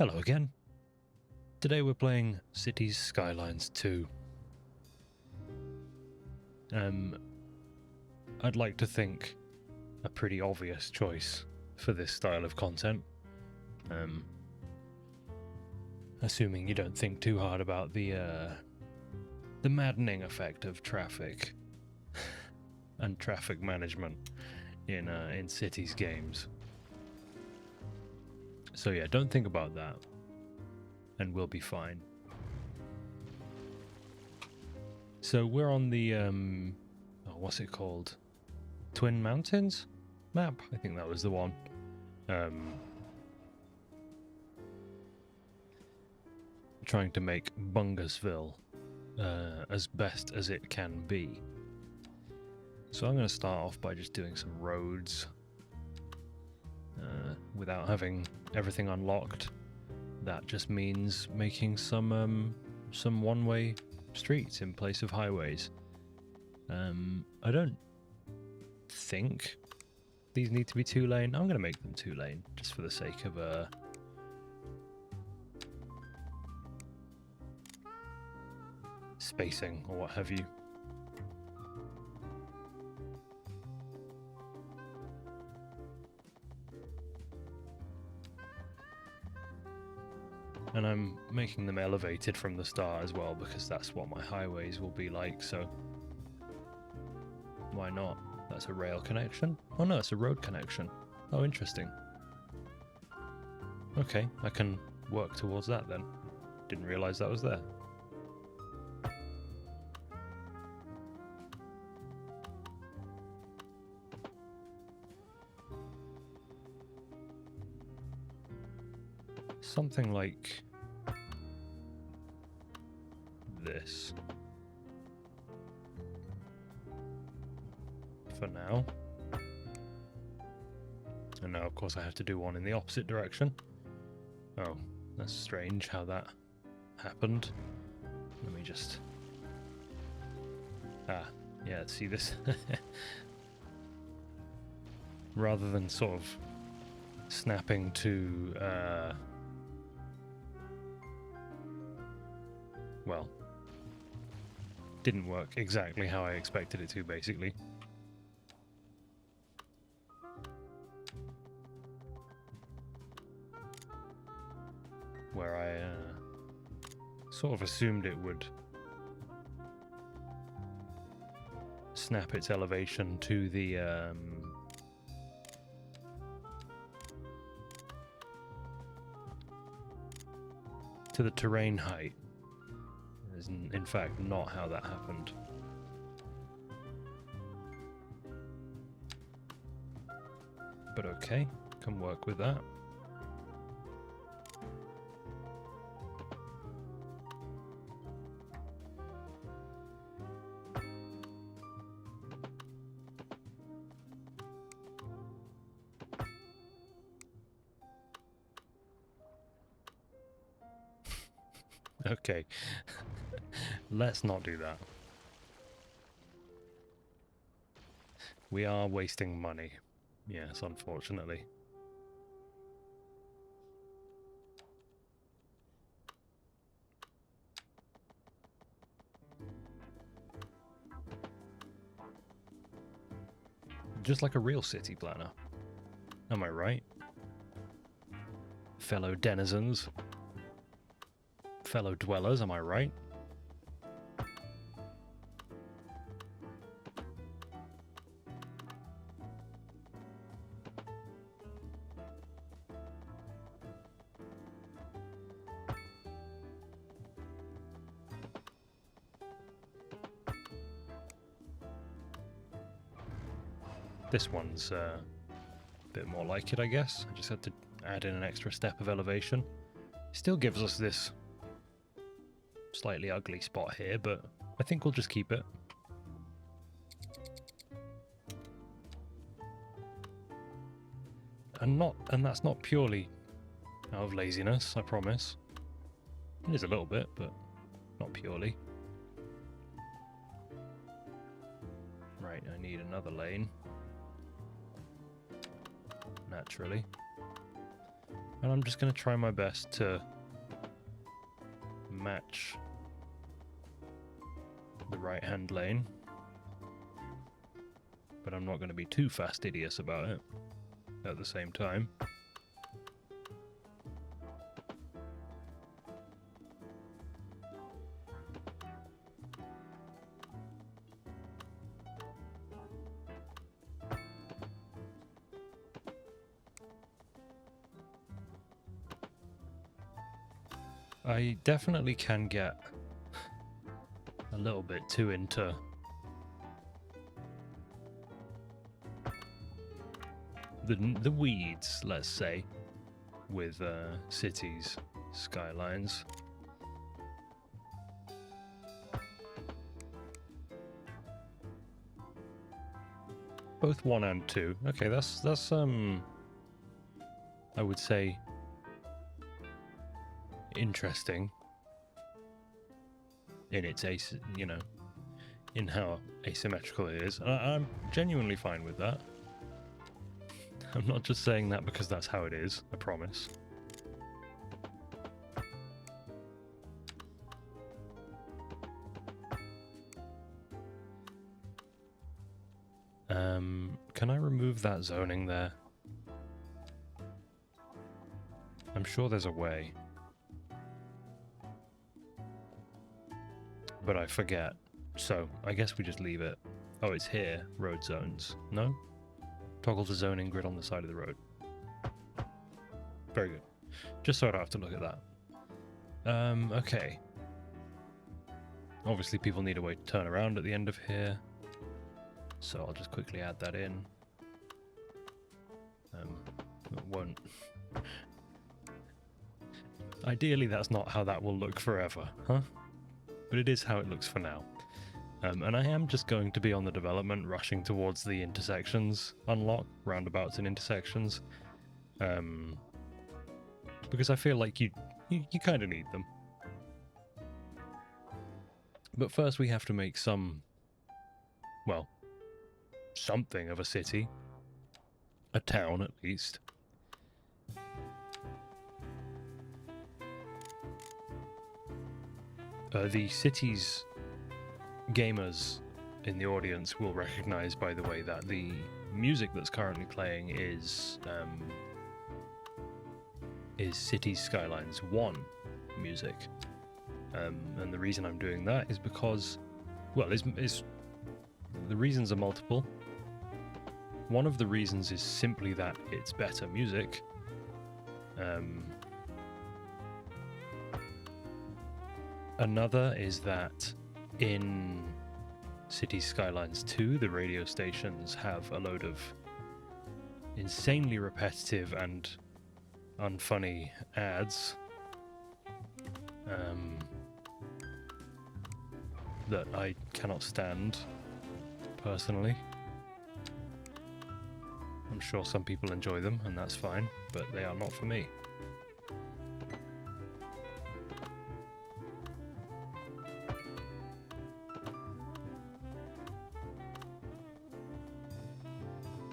Hello again. Today we're playing Cities Skylines 2. I'd like to think a pretty obvious choice for this style of content. Assuming you don't think too hard about the maddening effect of traffic and traffic management in Cities games. So yeah, don't think about that, and we'll be fine. So we're on the what's it called? Twin Mountains map? I think that was the one. Trying to make Bungusville as best as it can be. So I'm going to start off by just doing some roads without having everything unlocked. That just means making some one-way streets in place of highways. I don't think these need to be 2-lane. I'm going to make them 2-lane just for the sake of spacing or what have you. And I'm making them elevated from the start as well, because that's what my highways will be like, so why not? That's a rail connection? Oh no, it's a road connection. Oh, interesting. Okay, I can work towards that then. Didn't realise that was there. Something like this for now. And now of course I have to do one in the opposite direction. Oh, that's strange how that happened. Let me just... yeah, see this? Rather than sort of snapping to well, didn't work exactly how I expected it to, basically. Where I sort of assumed it would snap its elevation to the terrain height. Is in fact not how that happened. But okay, can work with that. Okay, let's not do that. We are wasting money. Yes, unfortunately. Just like a real city planner. Am I right? Fellow denizens. Fellow dwellers, am I right? This one's a bit more like it, I guess. I just had to add in an extra step of elevation. Still gives us this slightly ugly spot here, but I think we'll just keep it. And that's not purely out of laziness, I promise. It is a little bit, but not purely. Right, I need another lane. Naturally. And I'm just going to try my best to match the right-hand lane. But I'm not going to be too fastidious about it at the same time. I definitely can get a little bit too into the weeds, let's say, with Cities Skylines. Both 1 and 2. Okay, that's I would say interesting in its in how asymmetrical it is. I'm genuinely fine with that. I'm not just saying that because that's how it is, I promise. Can I remove that zoning there? I'm sure there's a way. But I forget. So, I guess we just leave it. Oh, it's here. Road zones. No? Toggle the zoning grid on the side of the road. Very good. Just so I don't have to look at that. Okay. Obviously people need a way to turn around at the end of here. So I'll just quickly add that in. It won't. Ideally that's not how that will look forever, huh? But it is how it looks for now. And I am just going to be on the development, rushing towards the intersections unlock, roundabouts and intersections. Because I feel like you kind of need them. But first we have to make some, well, something of a city. A town, at least. The city's gamers in the audience will recognize, by the way, that the music that's currently playing is Cities Skylines 1 music. And the reason I'm doing that is because, well, the reasons are multiple. One of the reasons is simply that it's better music. Another is that in Cities Skylines 2, the radio stations have a load of insanely repetitive and unfunny ads that I cannot stand, personally. I'm sure some people enjoy them, and that's fine, but they are not for me.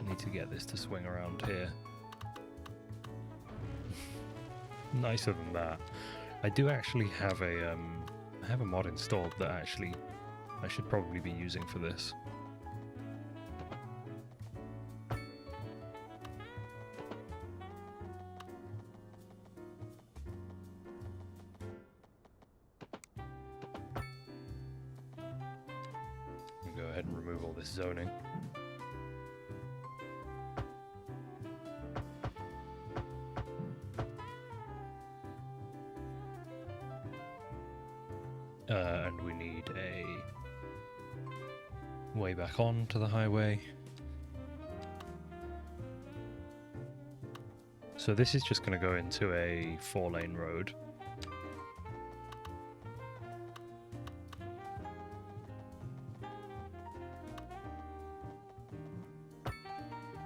I need to get this to swing around here. Nicer than that. I do actually have a mod installed that actually I should probably be using for this. Go ahead and remove all this zoning. And we need a way back on to the highway. So this is just going to go into a 4-lane road.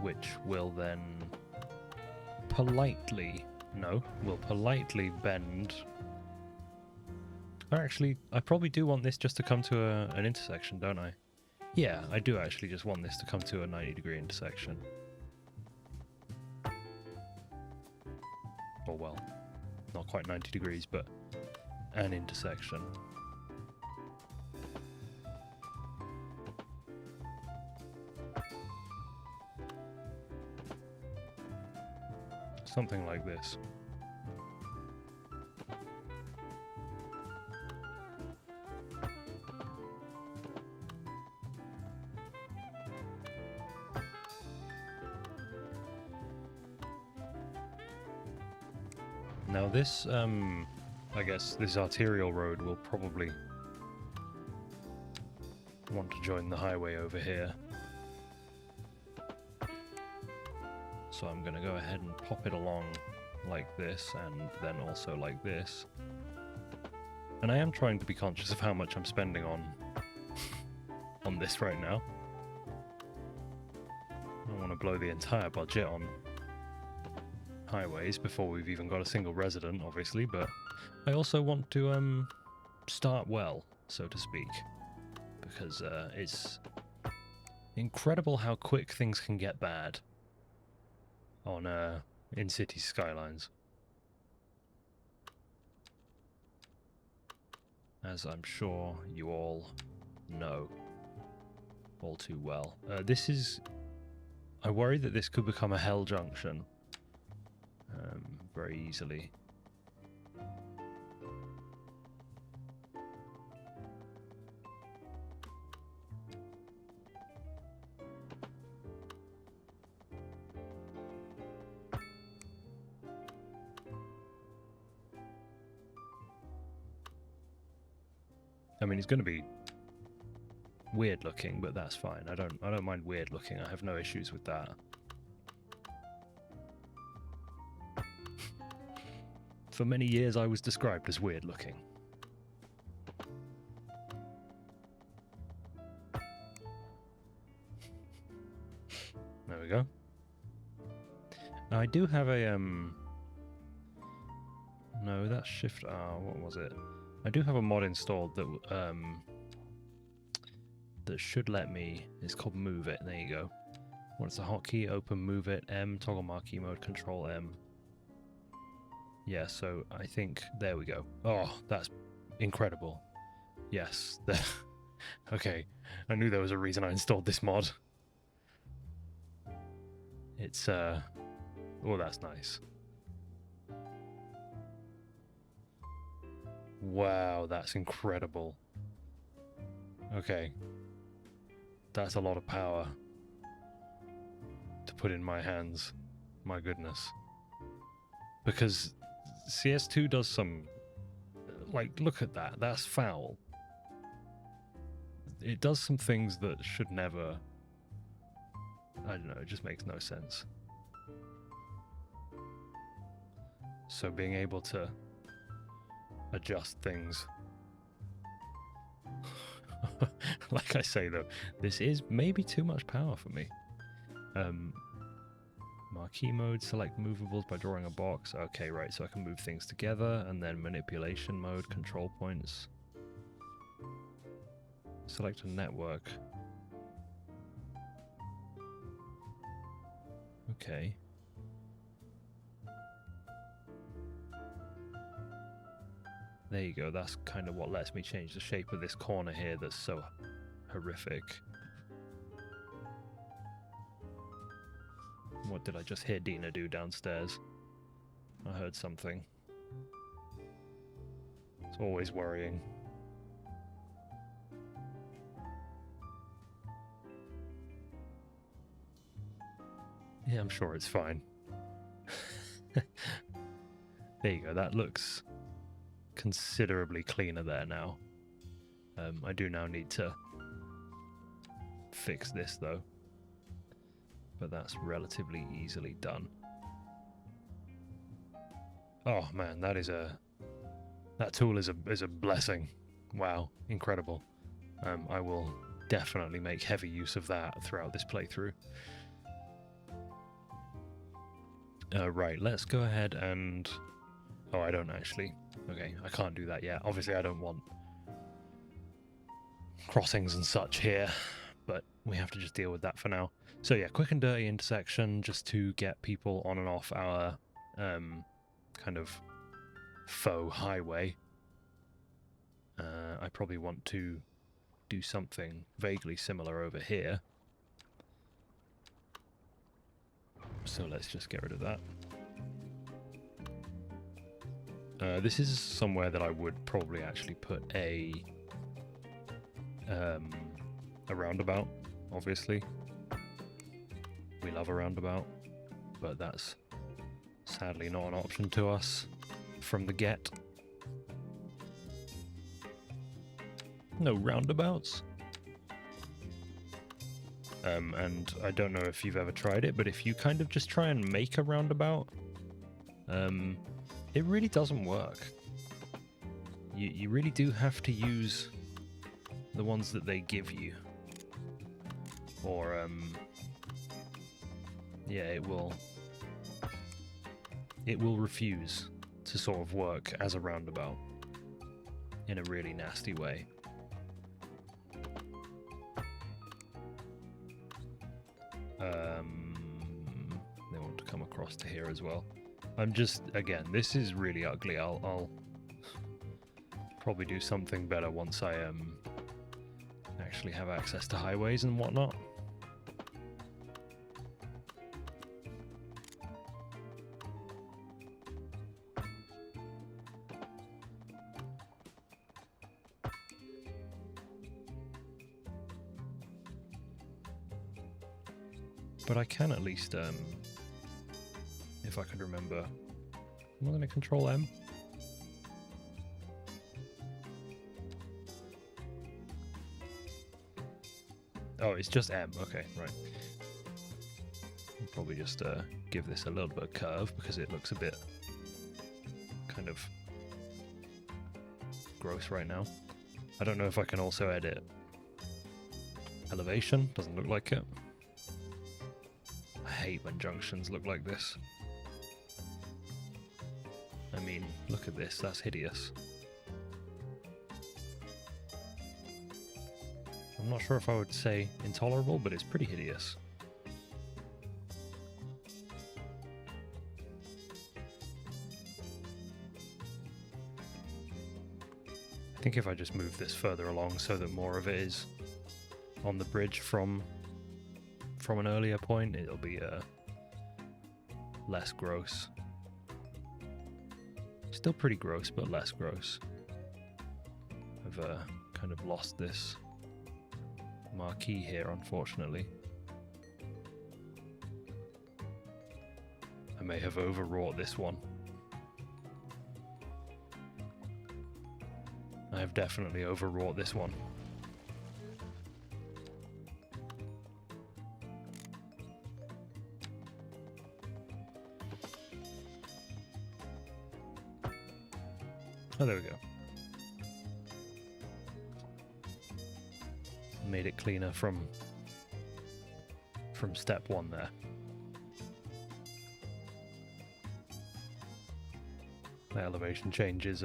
Which will then politely bend. Actually, I probably do want this just to come to an intersection, don't I? Yeah, I do actually just want this to come to a 90-degree intersection. Or quite 90 degrees, but an intersection. Something like this. Now this, I guess this arterial road will probably want to join the highway over here. So I'm going to go ahead and pop it along like this, and then also like this. And I am trying to be conscious of how much I'm spending on this right now. I don't want to blow the entire budget on highways before we've even got a single resident, obviously, but I also want to start well, so to speak, because it's incredible how quick things can get bad on in Cities Skylines, as I'm sure you all know all too well. This is, I worry that this could become a hell junction very easily. I mean, it's going to be weird looking, but that's fine. I don't mind weird looking. I have no issues with that. For many years, I was described as weird looking. There we go. Now, I do have a no, that's Shift R. What was it? I do have a mod installed that that should let me. It's called Move It. There you go. What's the hotkey? Open Move It. M. Toggle marquee mode. Control M. Yeah. So I think there we go. Oh, that's incredible. Yes. Okay. I knew there was a reason I installed this mod. It's oh, that's nice. Wow, that's incredible. Okay. That's a lot of power to put in my hands. My goodness. Because CS2 does some... Like, look at that. That's foul. It does some things that should never... I don't know, it just makes no sense. So being able to adjust things. Like I say though, this is maybe too much power for me. Marquee mode, select movables by drawing a box. Okay, right, so I can move things together, and then manipulation mode, control points. Select a network. Okay. There you go, that's kind of what lets me change the shape of this corner here that's so horrific. What did I just hear Dina do downstairs? I heard something. It's always worrying. Yeah, I'm sure it's fine. There you go, that looks considerably cleaner there now. I do now need to fix this though, but that's relatively easily done. Oh man, that tool is a blessing. Wow, incredible. I will definitely make heavy use of that throughout this playthrough. Right, let's go ahead and... Oh, I don't actually. Okay, I can't do that yet. Obviously, I don't want crossings and such here, but we have to just deal with that for now. So yeah, quick and dirty intersection, just to get people on and off our kind of faux highway. I probably want to do something vaguely similar over here. So let's just get rid of that. This is somewhere that I would probably actually put a roundabout, obviously. We love a roundabout, but that's sadly not an option to us from the get. No roundabouts. And I don't know if you've ever tried it, but if you kind of just try and make a roundabout, it really doesn't work. You really do have to use the ones that they give you. Or, yeah, it will refuse to sort of work as a roundabout in a really nasty way. They want to come across to here as well. I'm just, again, this is really ugly. I'll probably do something better once I actually have access to highways and whatnot. But I can at least, if I could remember, am I going to control M? Oh, it's just M. Okay, right. I'll probably just give this a little bit of curve because it looks a bit kind of gross right now. I don't know if I can also edit elevation. Doesn't look like it. I hate when junctions look like this. I mean, look at this. That's hideous. I'm not sure if I would say intolerable, but it's pretty hideous. I think if I just move this further along so that more of it is on the bridge from an earlier point, it'll be less gross. Still pretty gross, but less gross. I've kind of lost this marquee here, unfortunately. I may have overwrought this one. I have definitely overwrought this one. Oh, there we go. Made it cleaner from step one there. The elevation change is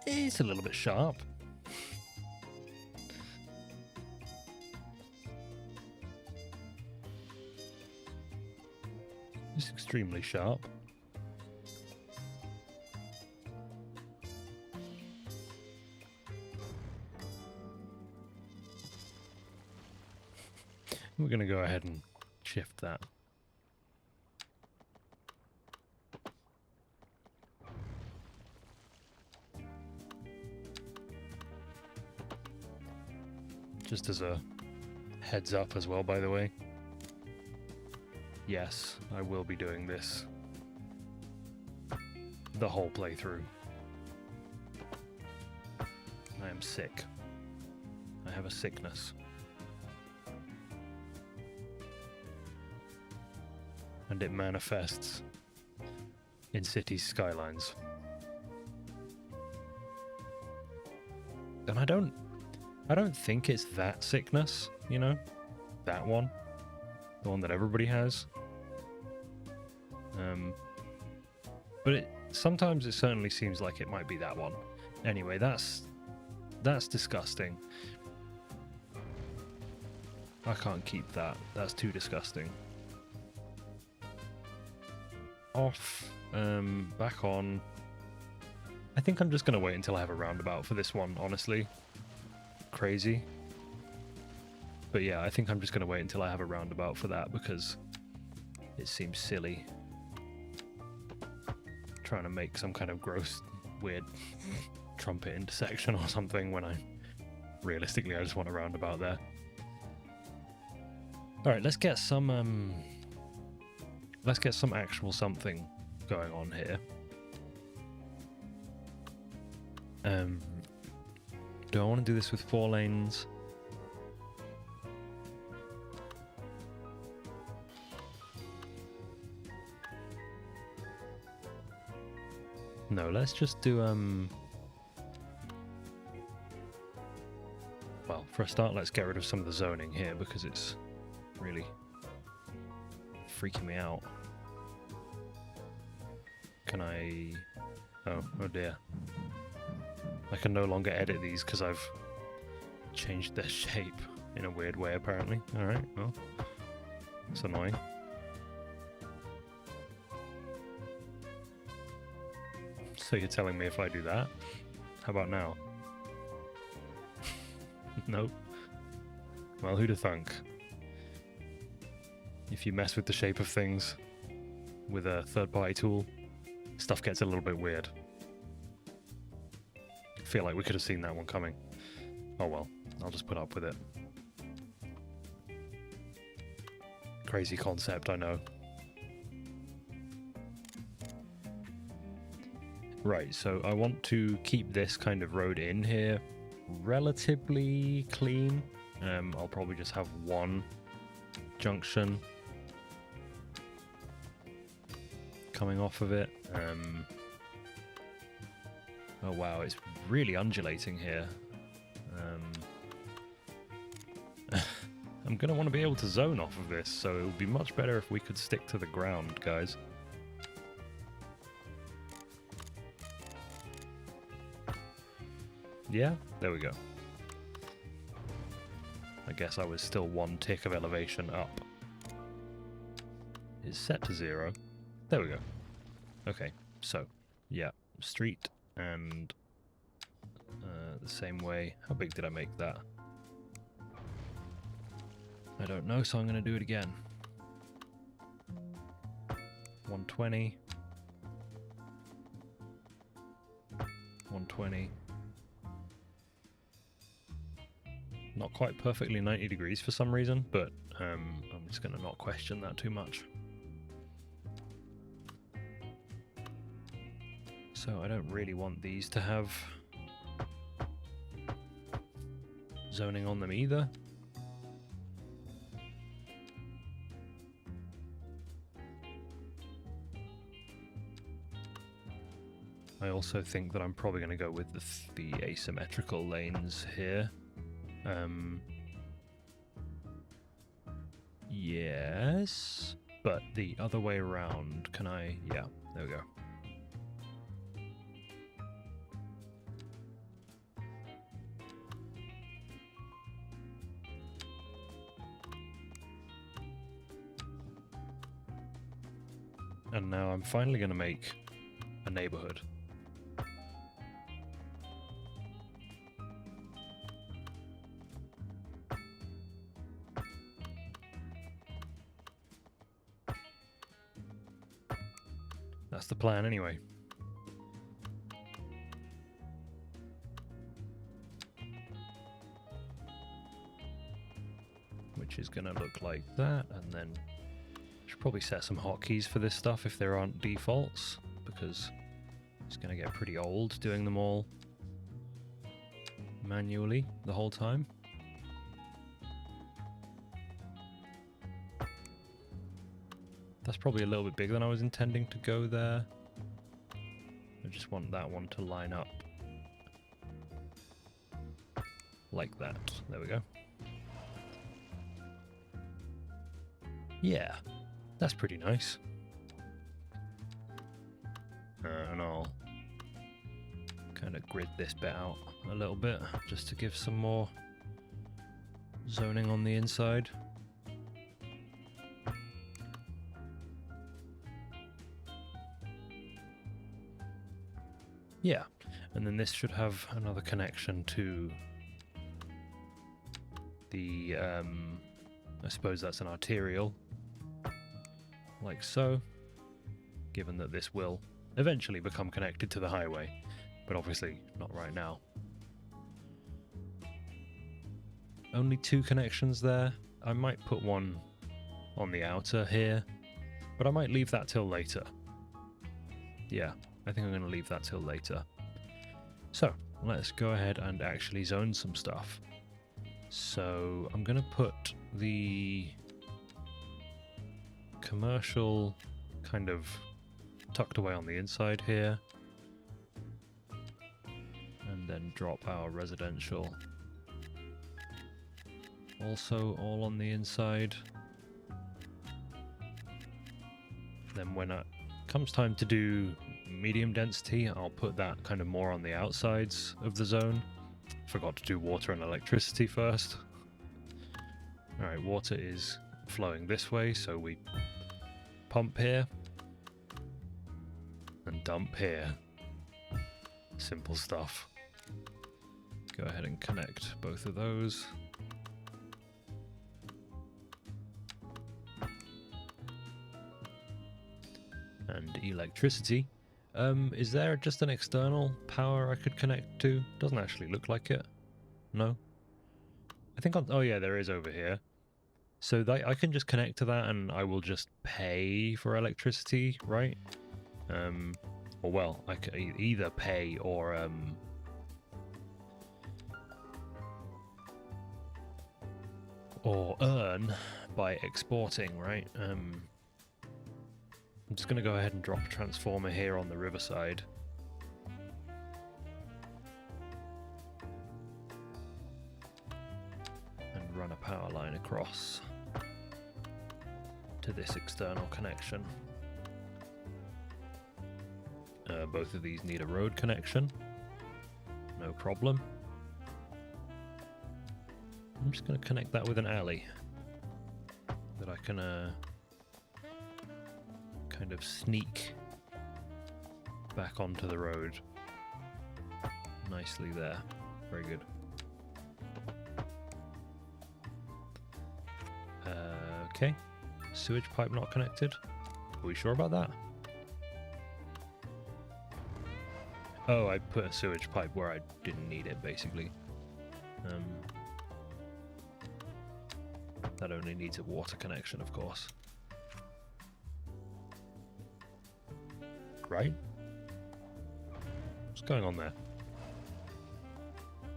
it's a little bit sharp. It's extremely sharp. We're going to go ahead and shift that. Just as a heads up as well, by the way. Yes, I will be doing this the whole playthrough. I am sick. I have a sickness. And it manifests in Cities Skylines. And I don't think it's that sickness, you know? That one. The one that everybody has. But sometimes it certainly seems like it might be that one. Anyway, that's disgusting. I can't keep that. That's too disgusting. Off, back on. think I'm just going to wait until I have a roundabout for this one, honestly. Crazy. But yeah, I think I'm just going to wait until I have a roundabout for that because it seems silly trying to make some kind of gross, weird trumpet intersection or something when realistically I just want a roundabout there. Alright, let's get some actual something going on here. Do I want to do this with 4 lanes? No, let's just do well, for a start, let's get rid of some of the zoning here because it's really freaking me out. Can I... Oh dear. I can no longer edit these because I've changed their shape in a weird way, apparently. Alright, well, that's annoying. So you're telling me if I do that? How about now? Nope. Well, who'd have thunk? If you mess with the shape of things with a third-party tool, stuff gets a little bit weird. I feel like we could have seen that one coming. Oh well, I'll just put up with it. Crazy concept, I know. Right, so I want to keep this kind of road in here relatively clean. I'll probably just have one junction coming off of it. Oh wow, it's really undulating here. I'm going to want to be able to zone off of this, so it would be much better if we could stick to the ground, guys. Yeah, there we go. I guess I was still 1 tick of elevation up. It's set to 0. There we go. Okay, so, yeah, street and the same way. How big did I make that? I don't know, so I'm going to do it again. 120. 120. Not quite perfectly 90 degrees for some reason, but I'm just going to not question that too much. So I don't really want these to have zoning on them either. I also think that I'm probably going to go with the asymmetrical lanes here. Yes, but the other way around, can I? Yeah, there we go. And now I'm finally going to make a neighborhood. That's the plan anyway. Which is going to look like that, and then should probably set some hotkeys for this stuff if there aren't defaults, because it's going to get pretty old doing them all manually the whole time. That's probably a little bit bigger than I was intending to go there. I just want that one to line up like that. There we go. Yeah, that's pretty nice. And I'll kind of grid this bit out a little bit just to give some more zoning on the inside. Yeah, and then this should have another connection to the, I suppose that's an arterial, like so, given that this will eventually become connected to the highway, but obviously not right now. Only 2 connections there. I might put one on the outer here, but I might leave that till later. Yeah, I think I'm going to leave that till later. So, let's go ahead and actually zone some stuff. So, I'm going to put the commercial kind of tucked away on the inside here. And then drop our residential also all on the inside. Then when it comes time to do medium density, I'll put that kind of more on the outsides of the zone. Forgot to do water and electricity first. Alright, water is flowing this way, so we pump here and dump here. Simple stuff. Go ahead and connect both of those. And electricity. Is there just an external power I could connect to? Doesn't actually look like it. No? I think oh yeah, there is over here. So I can just connect to that and I will just pay for electricity, right? Or well, I can either pay or earn by exporting, right? I'm just going to go ahead and drop a transformer here on the riverside. And run a power line across to this external connection. Both of these need a road connection. No problem. I'm just going to connect that with an alley that I can kind of sneak back onto the road nicely there. Very good. Okay. Sewage pipe not connected. Are we sure about that? Oh, I put a sewage pipe where I didn't need it, basically. That only needs a water connection, of course. Right? What's going on there?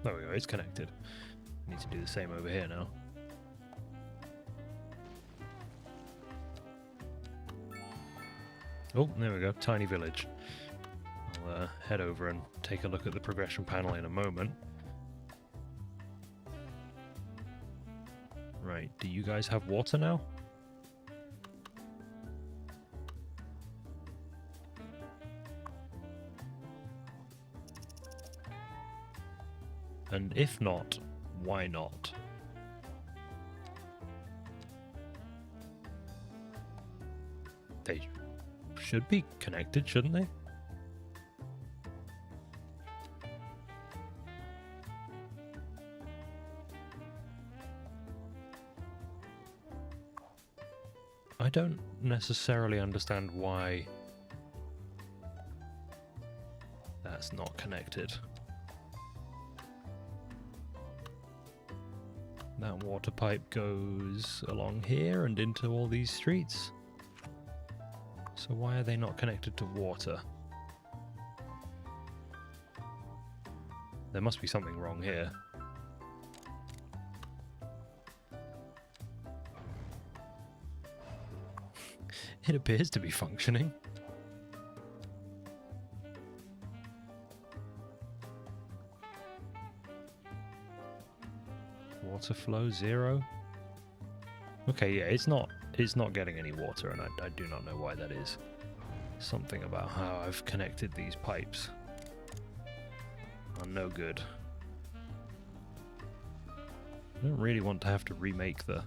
There we go, it's connected. Need to do the same over here now. Oh, there we go, tiny village. I'll head over and take a look at the progression panel in a moment. Right, do you guys have water now? And if not, why not? They should be connected, shouldn't they? I don't necessarily understand why that's not connected. That water pipe goes along here and into all these streets. So why are they not connected to water? There must be something wrong here. It appears to be functioning. Water flow 0. Okay, yeah, it's not getting any water, and I do not know why that is. Something about how I've connected these pipes are no good. I don't really want to have to remake the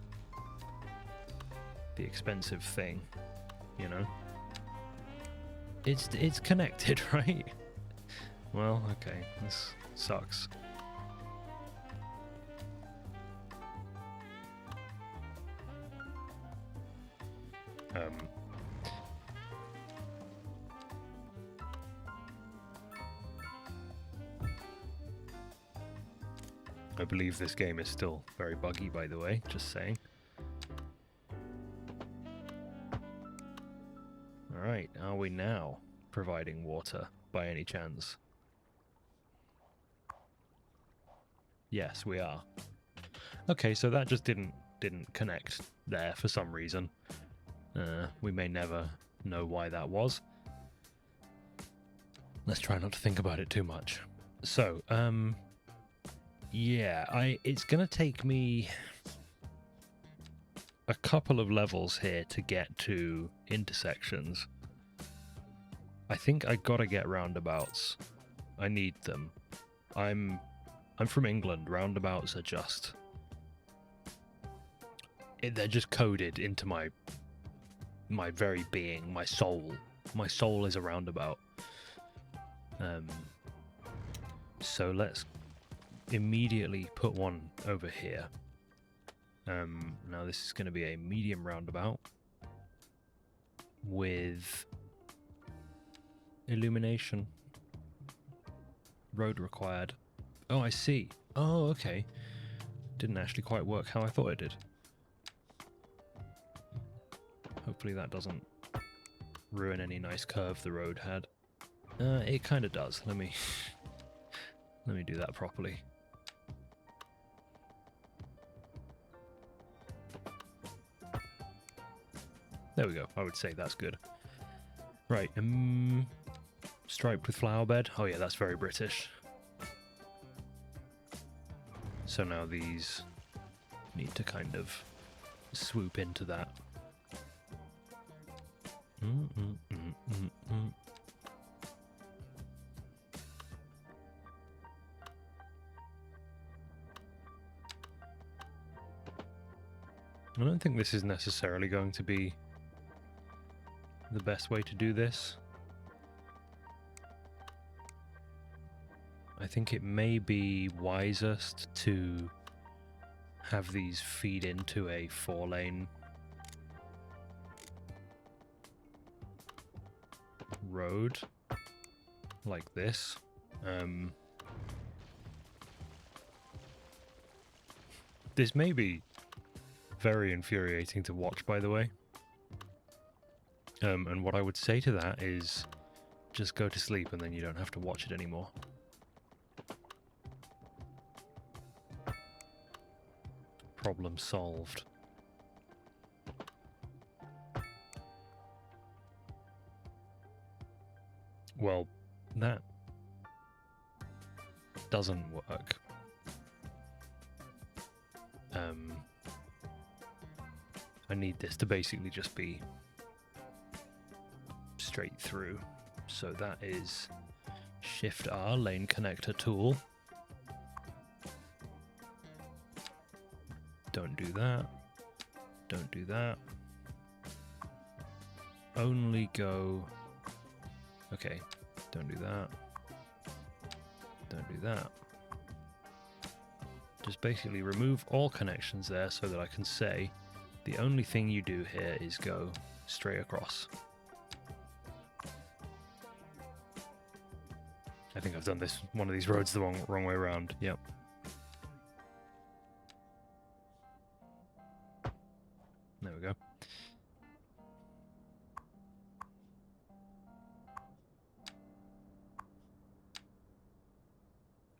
expensive thing, you know. It's connected, right? Well, okay, this sucks. I believe this game is still very buggy, by the way, just saying. Alright, are we now providing water by any chance? Yes, we are. Okay, so that just didn't connect there for some reason. We may never know why that was. Let's try not to think about it too much. So, yeah, it's gonna take me a couple of levels here to get to intersections. I think I gotta get roundabouts. I need them. I'm from England. Roundabouts are just... they're just coded into my very being, my soul. My soul is a roundabout. So let's immediately put one over here. Now this is going to be a medium roundabout with illumination. Road required. Oh, I see. Oh, okay. Didn't actually quite work how I thought it did. Hopefully that doesn't ruin any nice curve the road had. It kind of does. Let me do that properly. There we go. I would say that's good. Right. Striped with flower bed. Oh yeah, that's very British. So now these need to kind of swoop into that. I don't think this is necessarily going to be the best way to do this. I think it may be wisest to have these feed into a 4-lane road like this. This may be very infuriating to watch, by the way. And what I would say to that is just go to sleep and then you don't have to watch it anymore. Problem solved. Well, that doesn't work. I need this to basically just be straight through. So that is Shift R, lane connector tool. Don't do that. Don't do that. Only go... Okay, don't do that. Don't do that. Just basically remove all connections there so that I can say the only thing you do here is go straight across. I think I've done this one of these roads the wrong way around. Yep. There we go.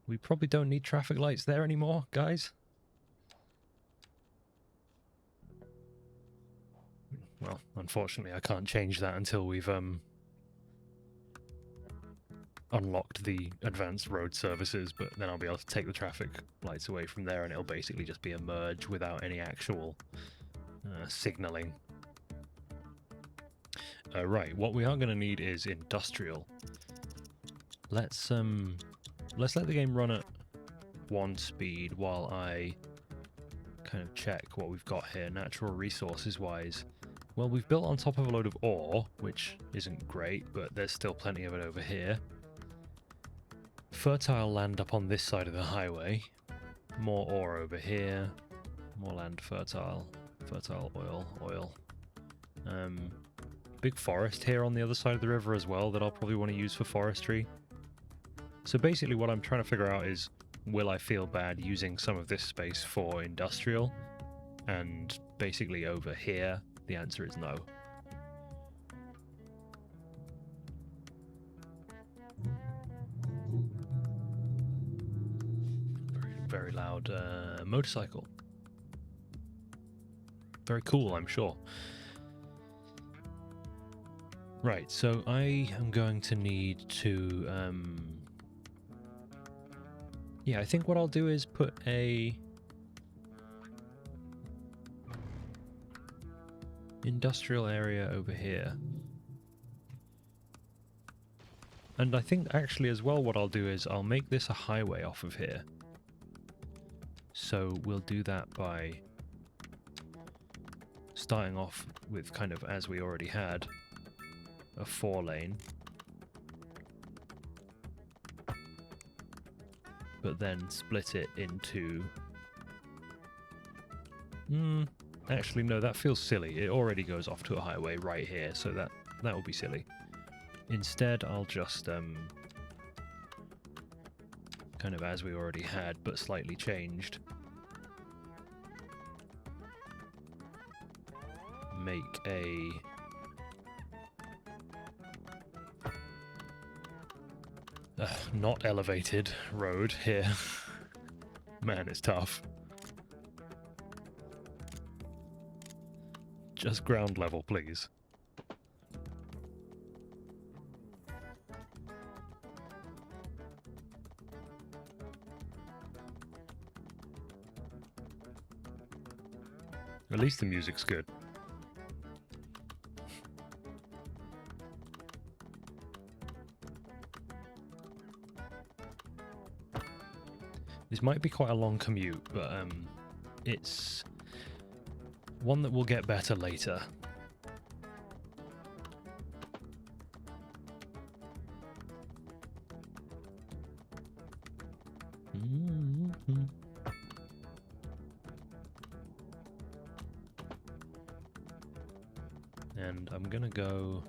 We probably don't need traffic lights there anymore, guys. Well, unfortunately, I can't change that until we've unlocked the advanced road services, but then I'll be able to take the traffic lights away from there and it'll basically just be a merge without any actual signaling. Right, what we are going to need is industrial. Let's let the game run at 1 speed while I kind of check what we've got here natural resources wise. Well, we've built on top of a load of ore, which isn't great, but there's still plenty of it over here. fertile land up on this side of the highway, more ore over here, more land fertile, fertile oil. Big forest here on the other side of the river as well that I'll probably want to use for forestry. So basically what I'm trying to figure out is, will I feel bad using some of this space for industrial? And basically over here, the answer is no. Very loud motorcycle. Very cool, I'm sure. Right, so I am going to need to... yeah, I think what I'll do is put a... industrial area over here. And I think actually as well what I'll do is I'll make this a highway off of here. So we'll do that by starting off with kind of, as we already had, a 4-lane. But then split it into... actually no, that feels silly. It already goes off to a highway right here, so that will be silly. Instead, I'll just kind of as we already had, but slightly changed. Make a not elevated road here. Man, it's tough. Just ground level, please. At least the music's good. This might be quite a long commute, but it's one that will get better later. And I'm gonna go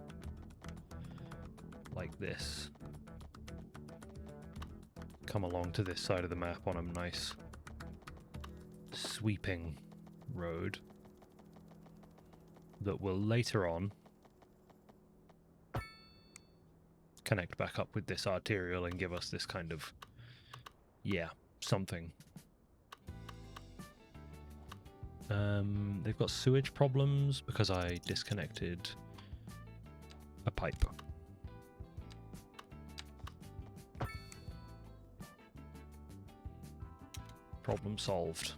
like this. Come along to this side of the map on a nice sweeping road that will later on connect back up with this arterial and give us this kind of, yeah, something. They've got sewage problems because I disconnected a pipe. Problem solved.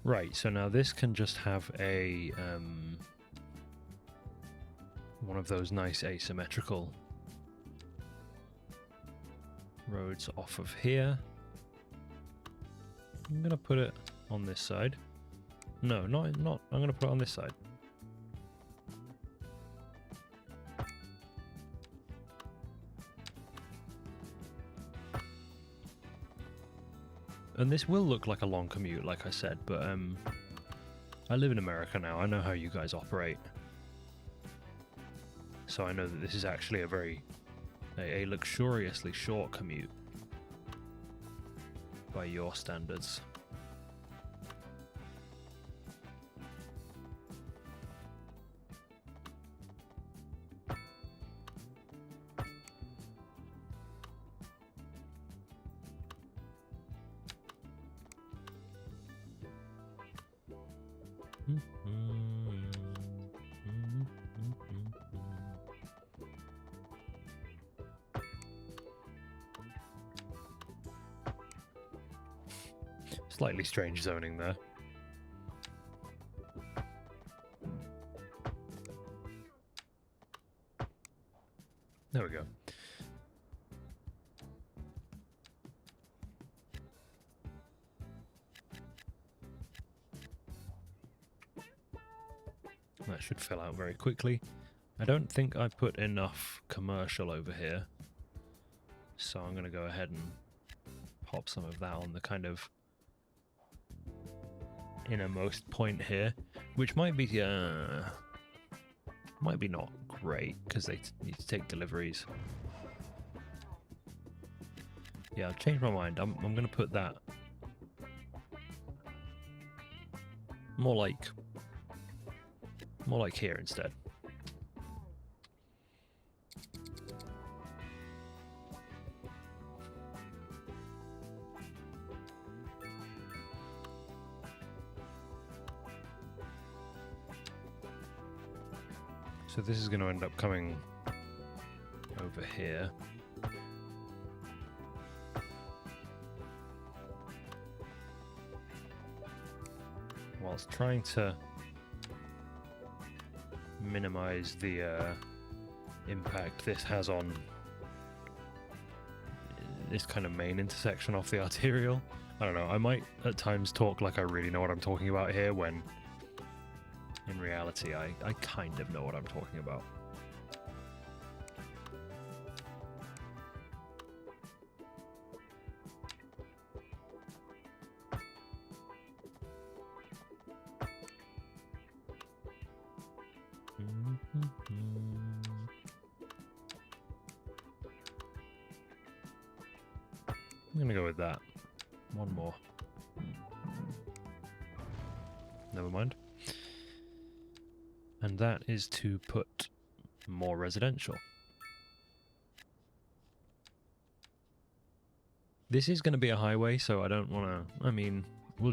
Right, so now this can just have a one of those nice asymmetrical roads off of here. I'm gonna put it on this side. No, not. I'm gonna put it on this side. And this will look like a long commute, like I said, but I live in America now. I know how you guys operate. So I know that this is actually a luxuriously short commute by your standards. Slightly strange zoning there. There we go. That should fill out very quickly. I don't think I put enough commercial over here, so I'm going to go ahead and pop some of that on the kind of innermost point here, which might be not great because they need to take deliveries. Yeah, I've changed my mind. I'm going to put that more like here instead. So this is going to end up coming over here. Whilst trying to minimize the impact this has on this kind of main intersection off the arterial. I don't know, I might at times talk like I really know what I'm talking about here when in reality I kind of know what I'm talking about. I'm gonna go with that. One more. Never mind. And that is to put more residential. This is going to be a highway, so I don't want to... I mean, we'll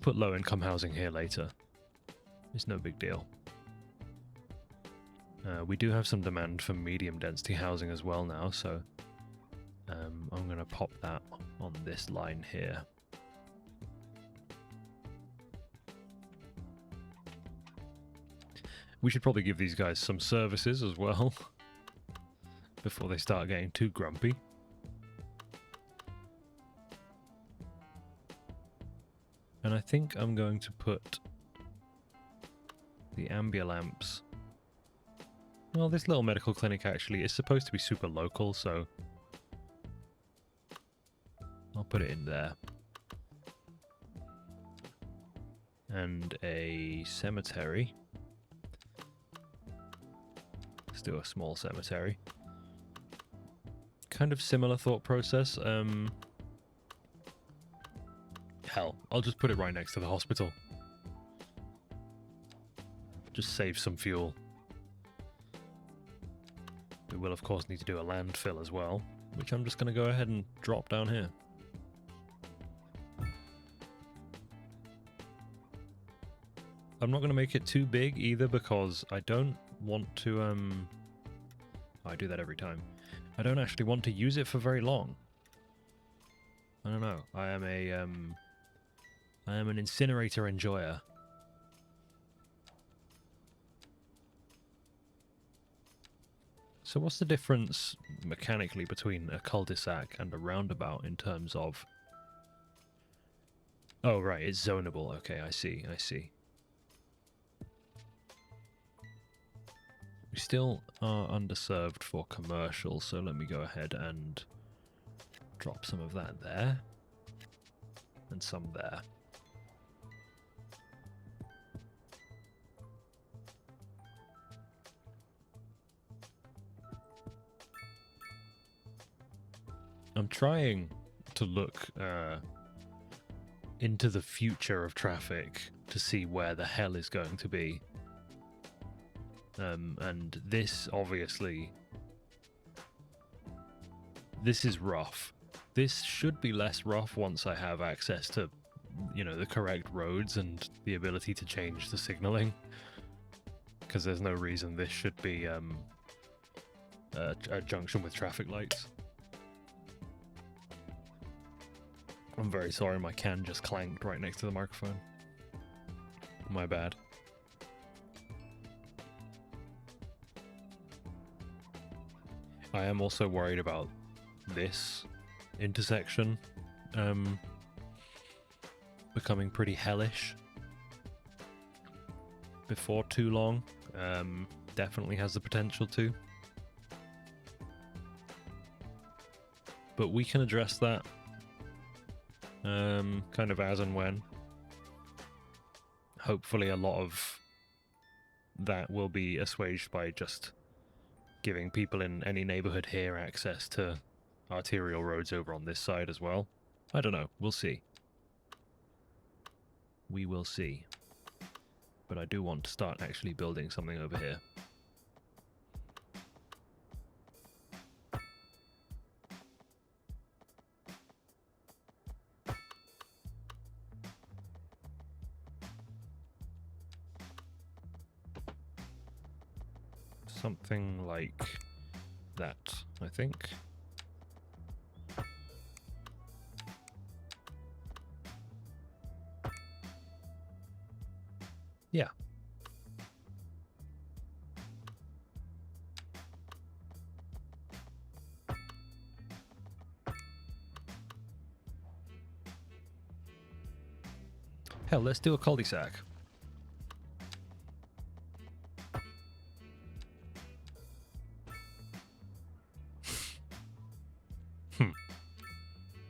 put low-income housing here later. It's no big deal. We do have some demand for medium-density housing as well now, so I'm going to pop that on this line here. We should probably give these guys some services as well before they start getting too grumpy. And I think I'm going to put the ambulamps. Well, this little medical clinic actually is supposed to be super local, so I'll put it in there. And a cemetery. Let's do a small cemetery. Kind of similar thought process. Hell, I'll just put it right next to the hospital. Just save some fuel. We will of course need to do a landfill as well, which I'm just going to go ahead and drop down here. I'm not going to make it too big either because I don't want to I do that every time. I don't actually want to use it for very long. I don't know. I am an incinerator enjoyer. So what's the difference mechanically between a cul-de-sac and a roundabout in terms of... Oh right, it's zonable. Okay, I see. We still are underserved for commercial, so let me go ahead and drop some of that there. And some there. I'm trying to look into the future of traffic to see where the hell is going to be. And this, obviously, this is rough. This should be less rough once I have access to, you know, the correct roads and the ability to change the signaling. Because there's no reason this should be a junction with traffic lights. I'm very sorry, my can just clanked right next to the microphone. My bad. I am also worried about this intersection becoming pretty hellish before too long. definitely has the potential to. But we can address that kind of as and when. Hopefully a lot of that will be assuaged by just giving people in any neighborhood here access to arterial roads over on this side as well. I don't know. We'll see. We will see. But I do want to start actually building something over here. Something like that, I think. Yeah. Hell, let's do a cul-de-sac.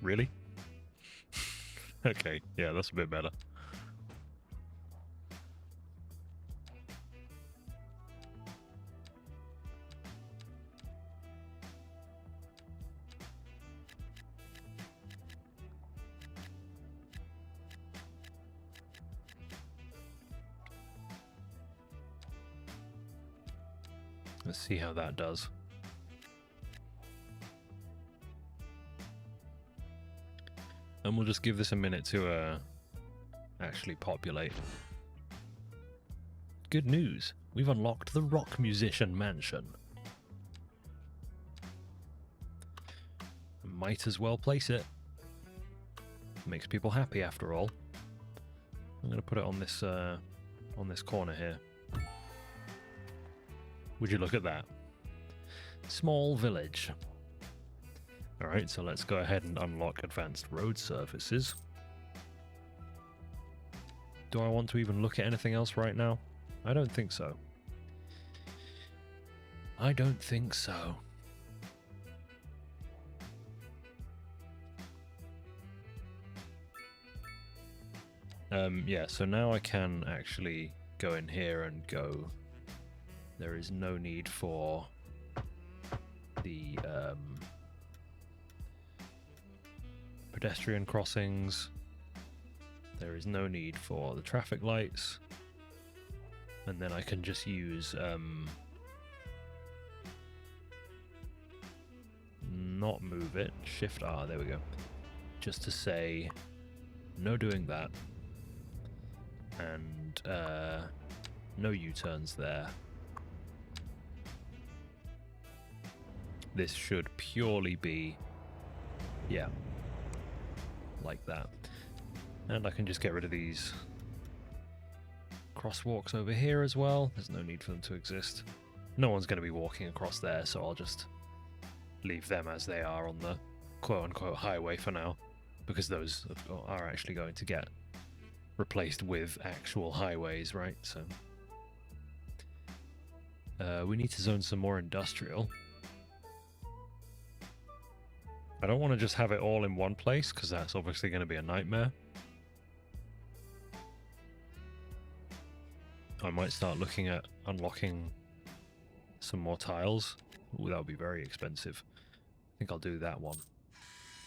Really? Okay, yeah, that's a bit better. Let's see how that does. And we'll just give this a minute to actually populate. Good news, we've unlocked the rock musician mansion. Might as well place it. Makes people happy after all. I'm going to put it on this corner here. Would you look at that? Small village. Alright, so let's go ahead and unlock advanced road surfaces. Do I want to even look at anything else right now? I don't think so. I don't think so. Yeah, so now I can actually go in here and go... There is no need for the pedestrian crossings. There is no need for the traffic lights. And then I can just use not move it, Shift R, there we go. Just to say no doing that. And no U-turns there. This should purely be, yeah, like that. And I can just get rid of these crosswalks over here as well. There's no need for them to exist. No one's going to be walking across there, so I'll just leave them as they are on the quote-unquote highway for now, because those are actually going to get replaced with actual highways, right? So we need to zone some more industrial. I don't want to just have it all in one place, because that's obviously going to be a nightmare. I might start looking at unlocking some more tiles. Ooh, that would be very expensive. I think I'll do that one.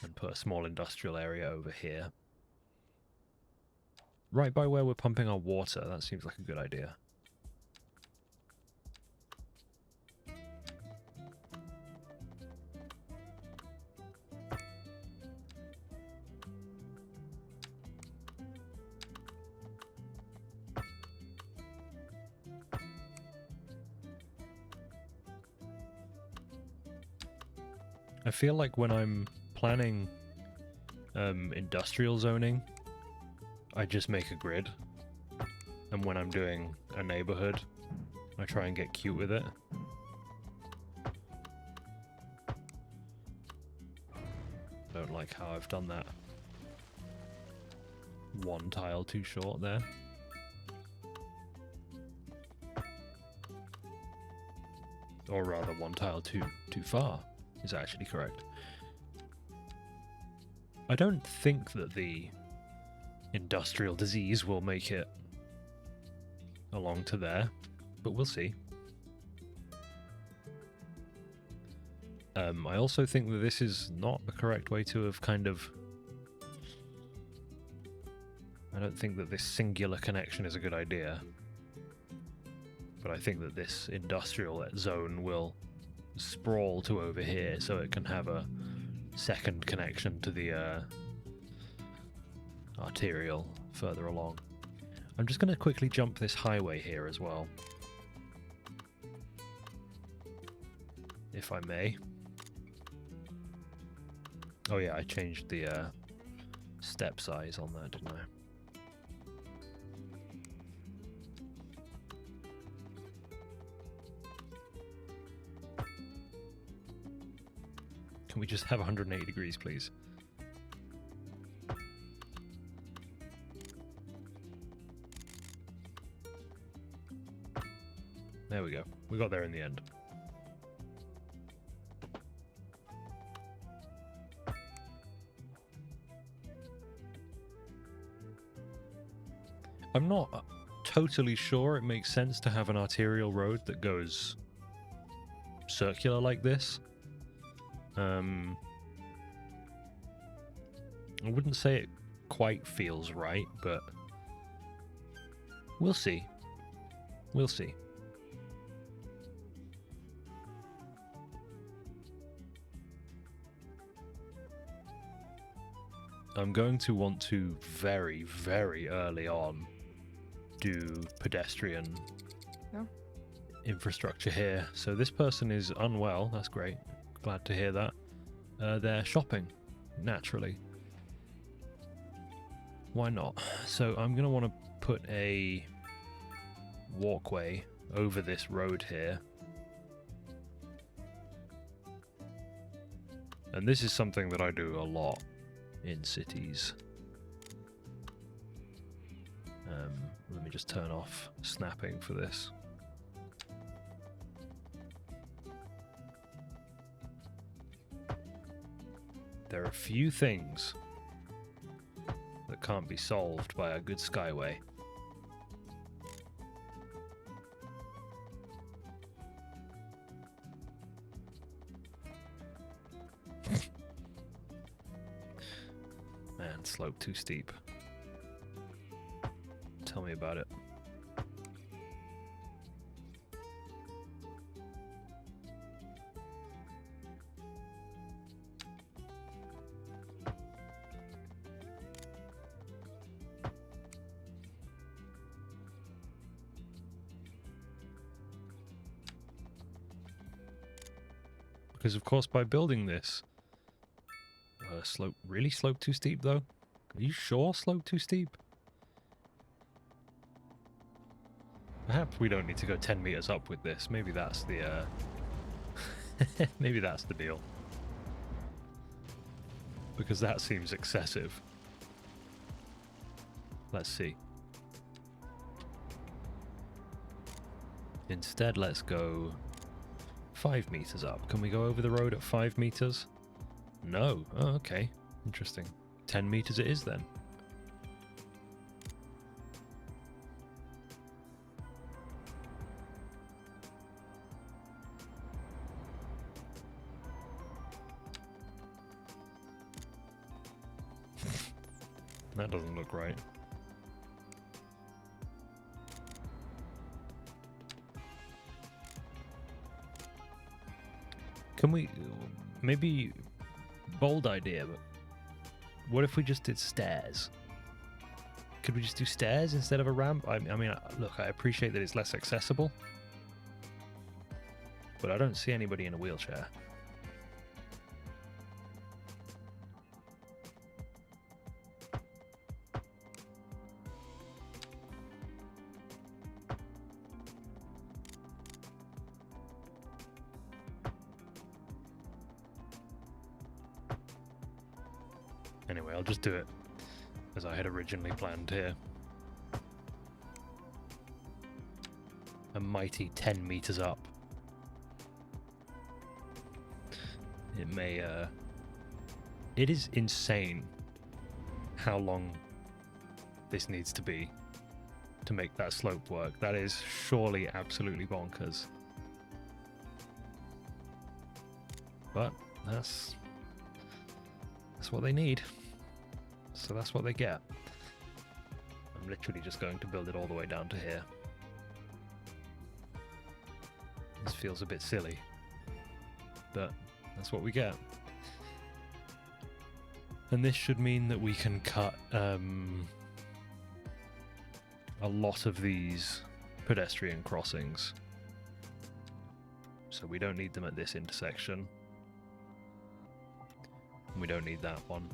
And put a small industrial area over here. Right by where we're pumping our water. That seems like a good idea. I feel like when I'm planning industrial zoning, I just make a grid. And when I'm doing a neighborhood, I try and get cute with it. Don't like how I've done that. One tile too short there. or rather one tile too far is actually correct. I don't think that the industrial disease will make it along to there, but we'll see. I also think that this is not the correct way to have kind of... I don't think that this singular connection is a good idea. But I think that this industrial zone will sprawl to over here so it can have a second connection to the arterial further along. I'm just going to quickly jump this highway here as well, if I may. Oh yeah, I changed the step size on that, didn't I? Can we just have 180 degrees, please? There we go. We got there in the end. I'm not totally sure it makes sense to have an arterial road that goes circular like this. I wouldn't say it quite feels right, but we'll see. We'll see. I'm going to want to very, very early on do pedestrian infrastructure here. So this person is unwell. That's great. Glad to hear that. They're shopping, naturally. Why not? So I'm going to want to put a walkway over this road here. And this is something that I do a lot in cities. Let me just turn off snapping for this. There are a few things that can't be solved by a good skyway. Man, slope too steep. Tell me about it. Because of course by building this slope, really slope too steep though? Are you sure slope too steep? Perhaps we don't need to go 10 meters up with this. Maybe that's the maybe that's the deal. Because that seems excessive. Let's see. Instead, let's go 5 meters up. Can we go over the road at 5 meters? No. Oh, okay. Interesting. 10 meters it is then. That doesn't look right. Can we, maybe, bold idea, but what if we just did stairs? Could we just do stairs instead of a ramp? I mean, look, I appreciate that it's less accessible, but I don't see anybody in a wheelchair. Anyway, I'll just do it as I had originally planned here. A mighty 10 meters up. It may, it is insane how long this needs to be to make that slope work. That is surely absolutely bonkers. But that's what they need. So that's what they get. I'm literally just going to build it all the way down to here. This feels a bit silly, but that's what we get. And this should mean that we can cut a lot of these pedestrian crossings. So we don't need them at this intersection. We don't need that one.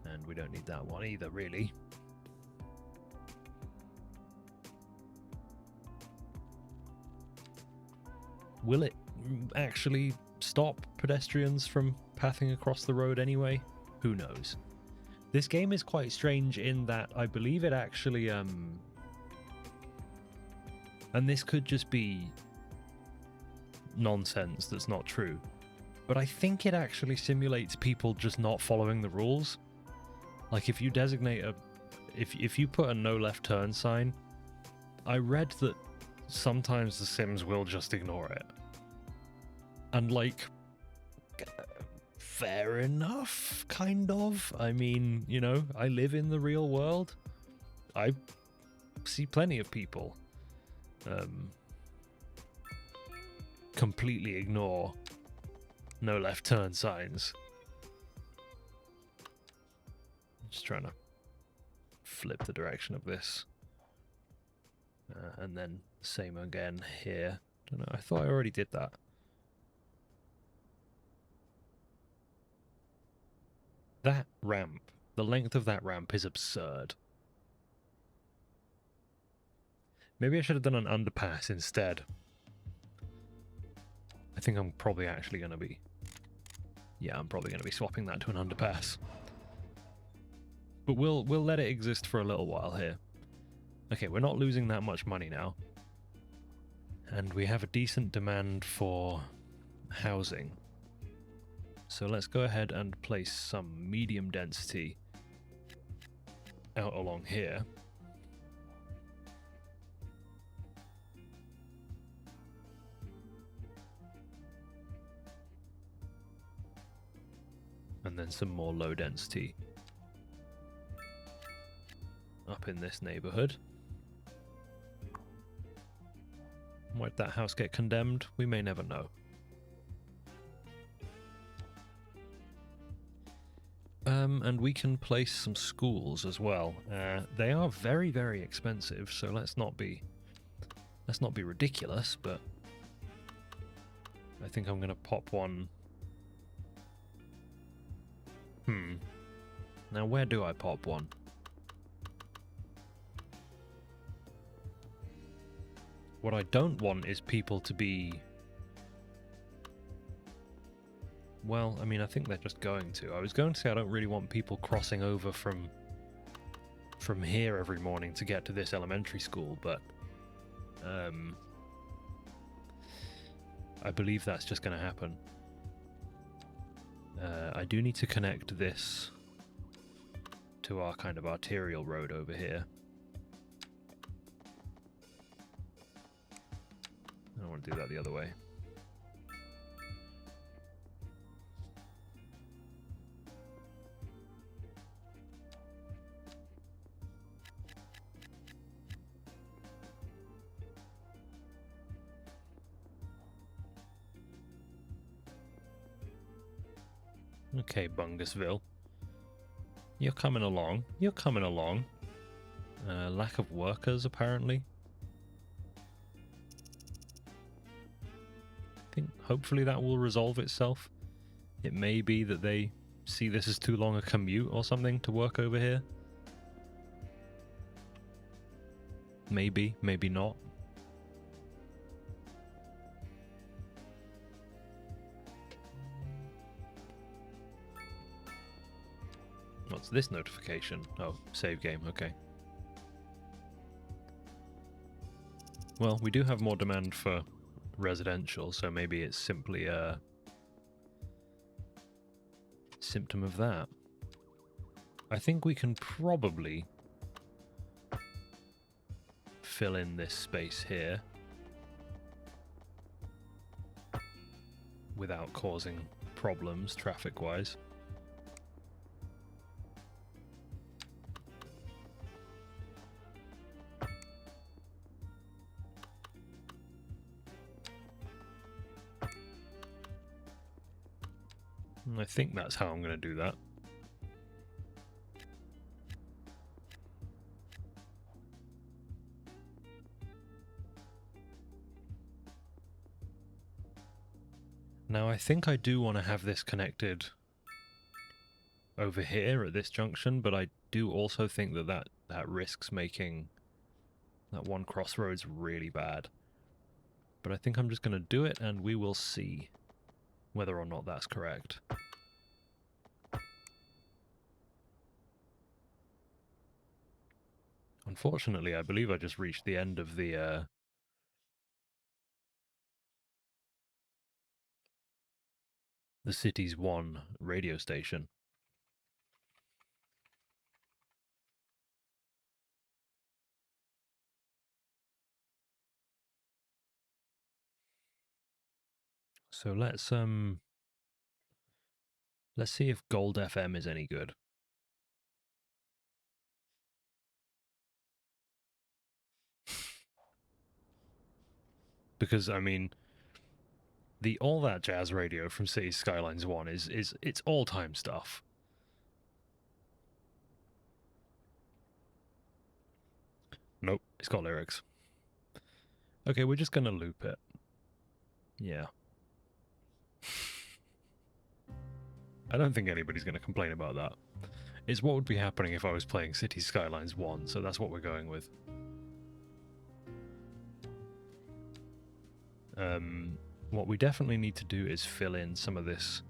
And we don't need that one either, really. Will it actually stop pedestrians from pathing across the road anyway? Who knows? This game is quite strange in that I believe it actually, and this could just be nonsense that's not true, but I think it actually simulates people just not following the rules. Like if you designate if you put a no left turn sign, I read that sometimes the Sims will just ignore it. And like, fair enough, kind of. I mean, you know, I live in the real world. I see plenty of people completely ignore no left turn signs. Just trying to flip the direction of this. And then same again here. Don't know, I thought I already did that. That ramp, the length of that ramp is absurd. Maybe I should have done an underpass instead. I think I'm probably actually going to be... Yeah, I'm probably going to be swapping that to an underpass. But we'll let it exist for a little while here. Okay, we're not losing that much money now. And we have a decent demand for housing. So let's go ahead and place some medium density out along here. And then some more low density up in this neighborhood. Might that house get condemned? We may never know. And we can place some schools as well. They are very, very expensive, so let's not be ridiculous, but I think I'm going to pop one. Now where do I pop one? What I don't want is people to be... Well, I mean, I think they're just going to. I was going to say I don't really want people crossing over from here every morning to get to this elementary school, but I believe that's just going to happen. I do need to connect this to our kind of arterial road over here. I don't want to do that the other way. Okay, Bungusville. You're coming along. You're coming along. Lack of workers, apparently. I think hopefully that will resolve itself. It may be that they see this as too long a commute or something to work over here. Maybe, maybe not. What's this notification? Oh, save game, okay. Well, we do have more demand for residential, so maybe it's simply symptom of that. I think we can probably fill in this space here without causing problems traffic-wise. I think that's how I'm going to do that. Now I think I do want to have this connected over here at this junction, but I do also think that risks making that one crossroads really bad. But I think I'm just going to do it, and we will see whether or not that's correct. Unfortunately, I believe I just reached the end of the Cities 1 radio station. So let's see if Gold FM is any good. Because I mean, the All That Jazz radio from Cities Skylines 1 is it's all-time stuff. Nope, it's got lyrics. Okay, we're just gonna loop it. Yeah. I don't think anybody's gonna complain about that. It's what would be happening if I was playing Cities Skylines 1, so that's what we're going with. What we definitely need to do is fill in some of this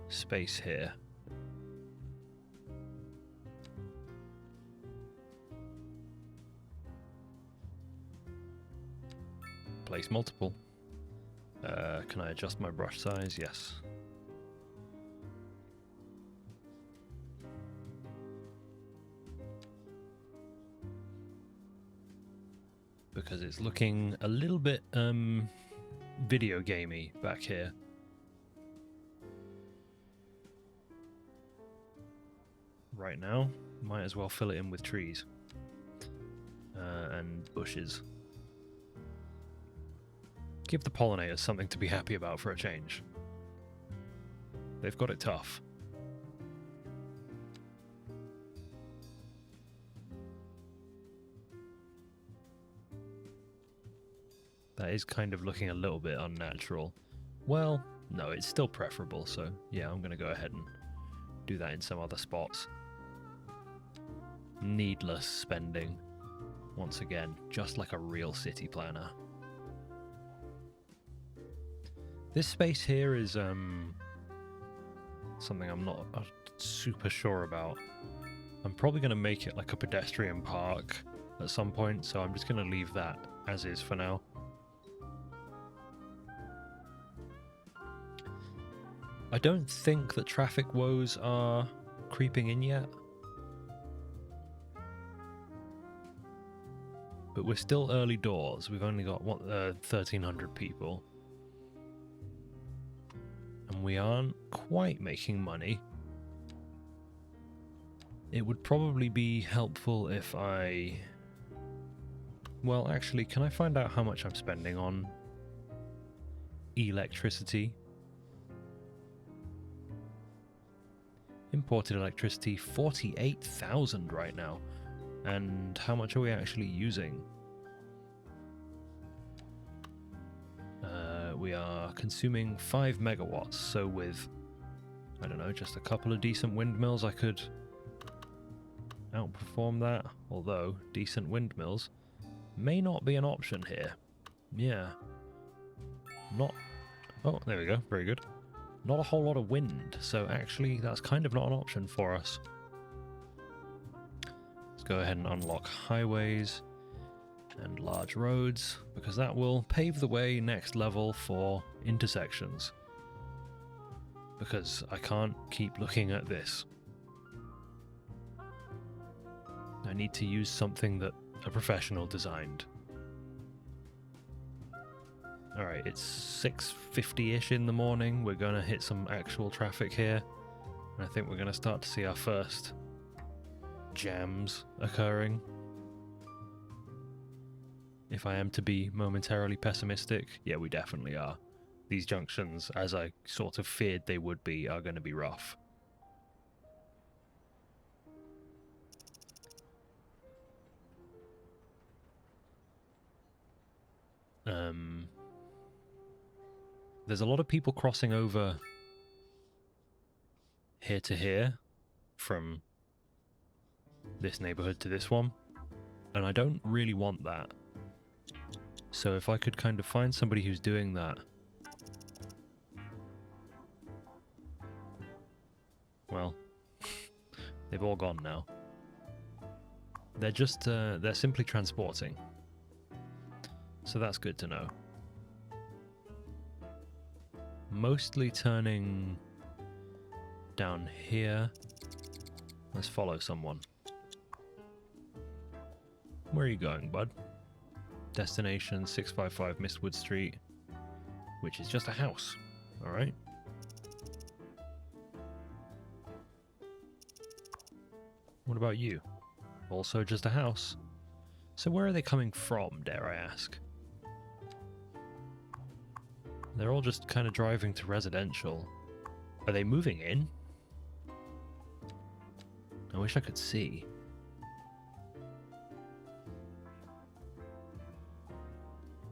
space here. Place multiple. Can I adjust my brush size? Yes. Because it's looking a little bit video gamey back here. Right now, might as well fill it in with trees and bushes. Give the pollinators something to be happy about for a change. They've got it tough. That is kind of looking a little bit unnatural. Well, no, it's still preferable, so yeah, I'm going to go ahead and do that in some other spots. Needless spending. Once again, just like a real city planner. This space here is something I'm not super sure about. I'm probably going to make it like a pedestrian park at some point, so I'm just going to leave that as is for now. I don't think that traffic woes are creeping in yet. But we're still early doors. We've only got 1,300 people. And we aren't quite making money. It would probably be helpful if I... Well, actually, can I find out how much I'm spending on electricity? Imported electricity, 48,000 right now. And how much are we actually using? We are consuming 5 megawatts, so with, I don't know, just a couple of decent windmills I could outperform that, although decent windmills may not be an option here. Yeah. Not... Oh, there we go, very good. Not a whole lot of wind, so actually that's kind of not an option for us. Let's go ahead and unlock highways and large roads, because that will pave the way next level for intersections. because I can't keep looking at this. I need to use something that a professional designed. Alright, it's 6:50-ish in the morning. We're going to hit some actual traffic here. And I think we're going to start to see our first jams occurring. If I am to be momentarily pessimistic, yeah, we definitely are. These junctions, as I sort of feared they would be, are going to be rough. There's a lot of people crossing over here to here from this neighborhood to this one, and I don't really want that. So if I could kind of find somebody who's doing that. Well, they've all gone now. They're just, they're simply transporting. So that's good to know. Mostly turning down here. Let's follow someone. Where are you going, bud? Destination 655 Mistwood Street, which is just a house. Alright. What about you? Also just a house. So where are they coming from, dare I ask? They're all just kind of driving to residential. Are they moving in? I wish I could see.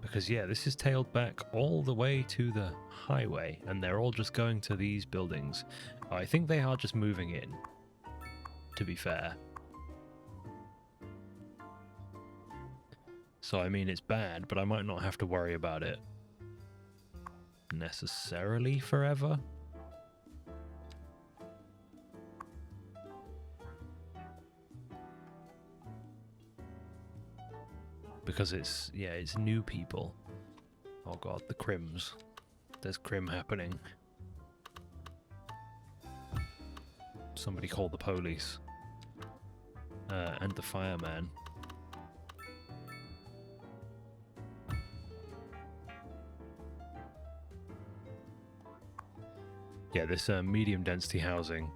Because yeah, this is tailed back all the way to the highway, and they're all just going to these buildings. I think they are just moving in, to be fair. So I mean, it's bad, but I might not have to worry about it necessarily forever. Because it's, yeah, it's new people. Oh god, the crims. There's crim happening. Somebody call the police. And the fireman. Yeah, this medium density housing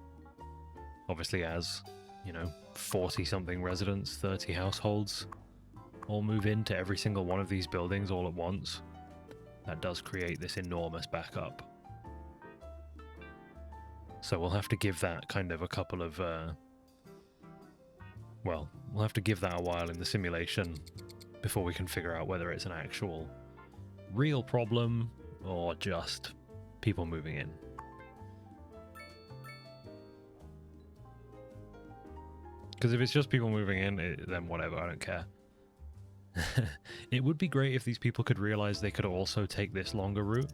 obviously has, you know, 40-something residents, 30 households, all move into every single one of these buildings all at once. That does create this enormous backup. So we'll have to give that kind of a couple of, well, we'll have to give that a while in the simulation before we can figure out whether it's an actual real problem or just people moving in. Because if it's just people moving in, then whatever, I don't care. It would be great if these people could realize they could also take this longer route.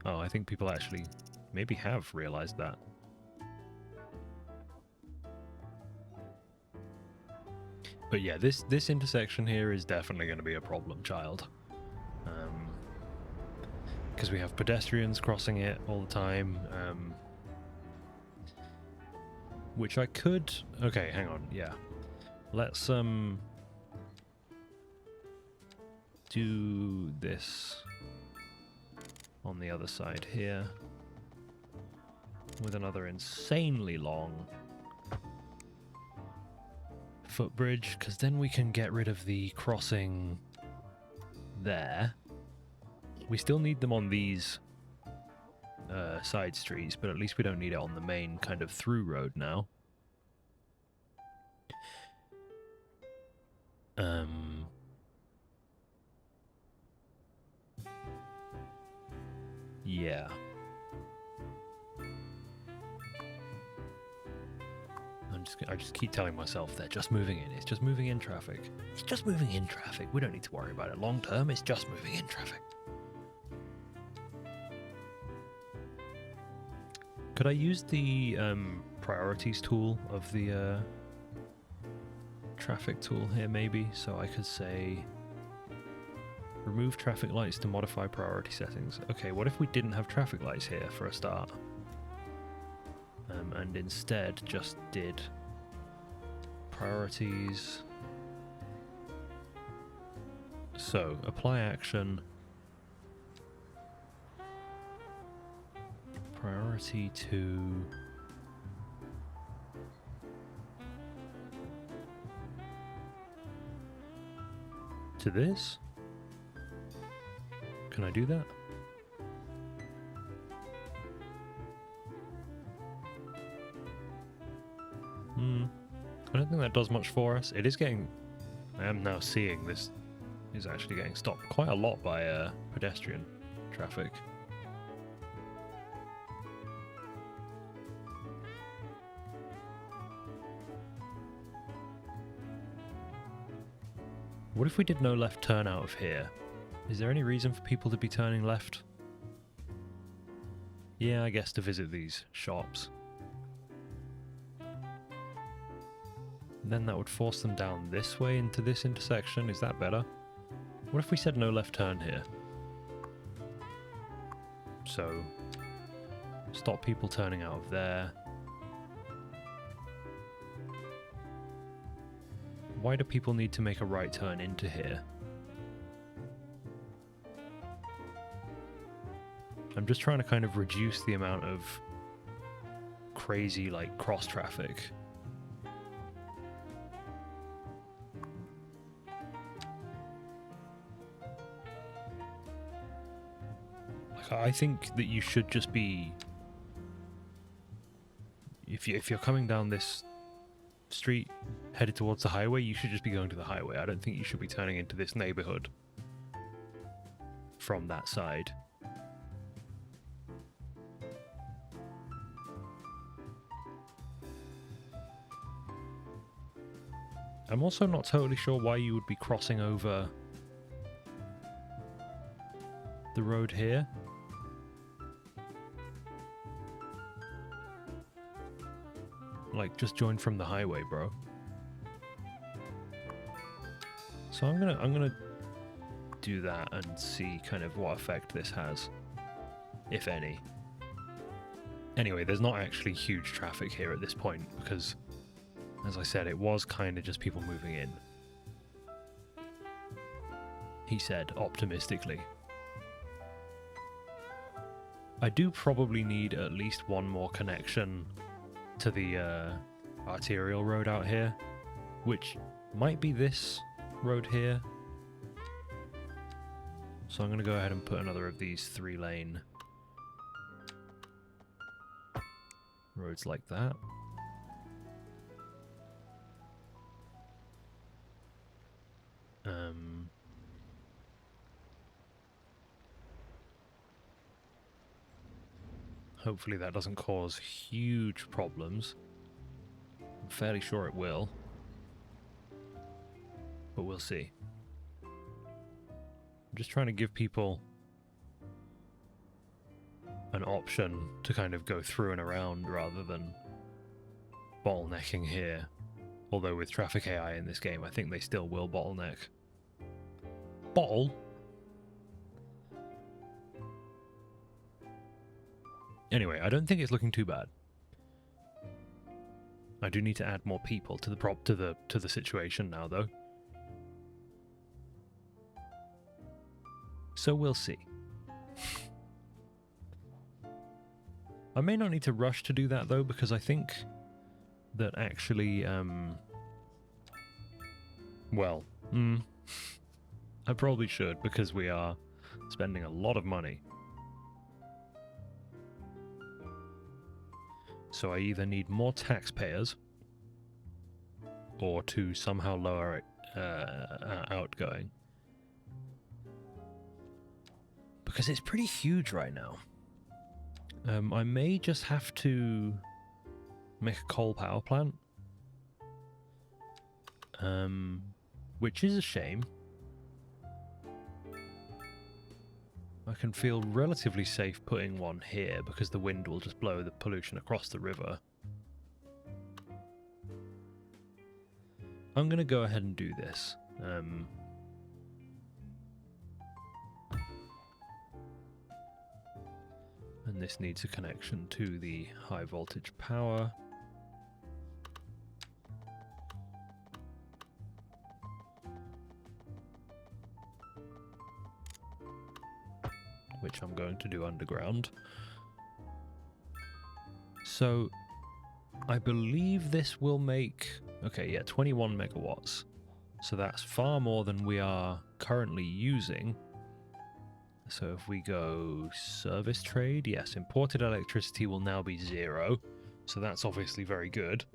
Oh, I think people actually maybe have realized that. But yeah, this intersection here is definitely going to be a problem child. Because we have pedestrians crossing it all the time. Which I could... Okay, hang on, yeah. Let's do this on the other side here with another insanely long footbridge, because then we can get rid of the crossing there. We still need them on these side streets, but at least we don't need it on the main kind of through road now. Yeah. I just keep telling myself they're just moving in. It's just moving in traffic. It's just moving in traffic. We don't need to worry about it long term. It's just moving in traffic. Could I use the priorities tool of the traffic tool here maybe? So I could say, Remove traffic lights to modify priority settings. Okay, what if we didn't have traffic lights here for a start? And instead just did priorities. So, apply action. Priority to... to this? Can I do that? I don't think that does much for us. It is getting... I am now seeing this is actually getting stopped quite a lot by pedestrian traffic. What if we did no left turn out of here? Is there any reason for people to be turning left? Yeah, I guess to visit these shops. Then that would force them down this way into this intersection. Is that better? What if we said no left turn here? So, stop people turning out of there. Why do people need to make a right turn into here? I'm just trying to kind of reduce the amount of crazy, like, cross traffic. I think that you should just be... If you're coming down this street headed towards the highway, you should just be going to the highway. I don't think you should be turning into this neighborhood from that side. I'm also not totally sure why you would be crossing over the road here. Like, just join from the highway, bro. So I'm gonna do that and see kind of what effect this has, if any. Anyway, there's not actually huge traffic here at this point because, as I said, it was kind of just people moving in. He said, optimistically. I do probably need at least one more connection to the arterial road out here, which might be this road here. So I'm going to go ahead and put another of these 3-lane roads like that. Hopefully that doesn't cause huge problems. I'm fairly sure it will. But we'll see. I'm just trying to give people an option to kind of go through and around rather than bottlenecking here. Although with traffic AI in this game, I think they still will bottleneck. Bottle? Anyway, I don't think it's looking too bad. I do need to add more people to the situation now, though. So we'll see. I may not need to rush to do that, though, because I think that actually, well, I probably should, because we are spending a lot of money. So I either need more taxpayers or to somehow lower outgoing. Because it's pretty huge right now. I may just have to make a coal power plant. Which is a shame. I can feel relatively safe putting one here because the wind will just blow the pollution across the river. I'm going to go ahead and do this. And this needs a connection to the high voltage power. Which I'm going to do underground. So I believe this will make, okay, yeah, 21 megawatts. So that's far more than we are currently using. So if we go service trade, yes, imported electricity will now be 0. So that's obviously very good.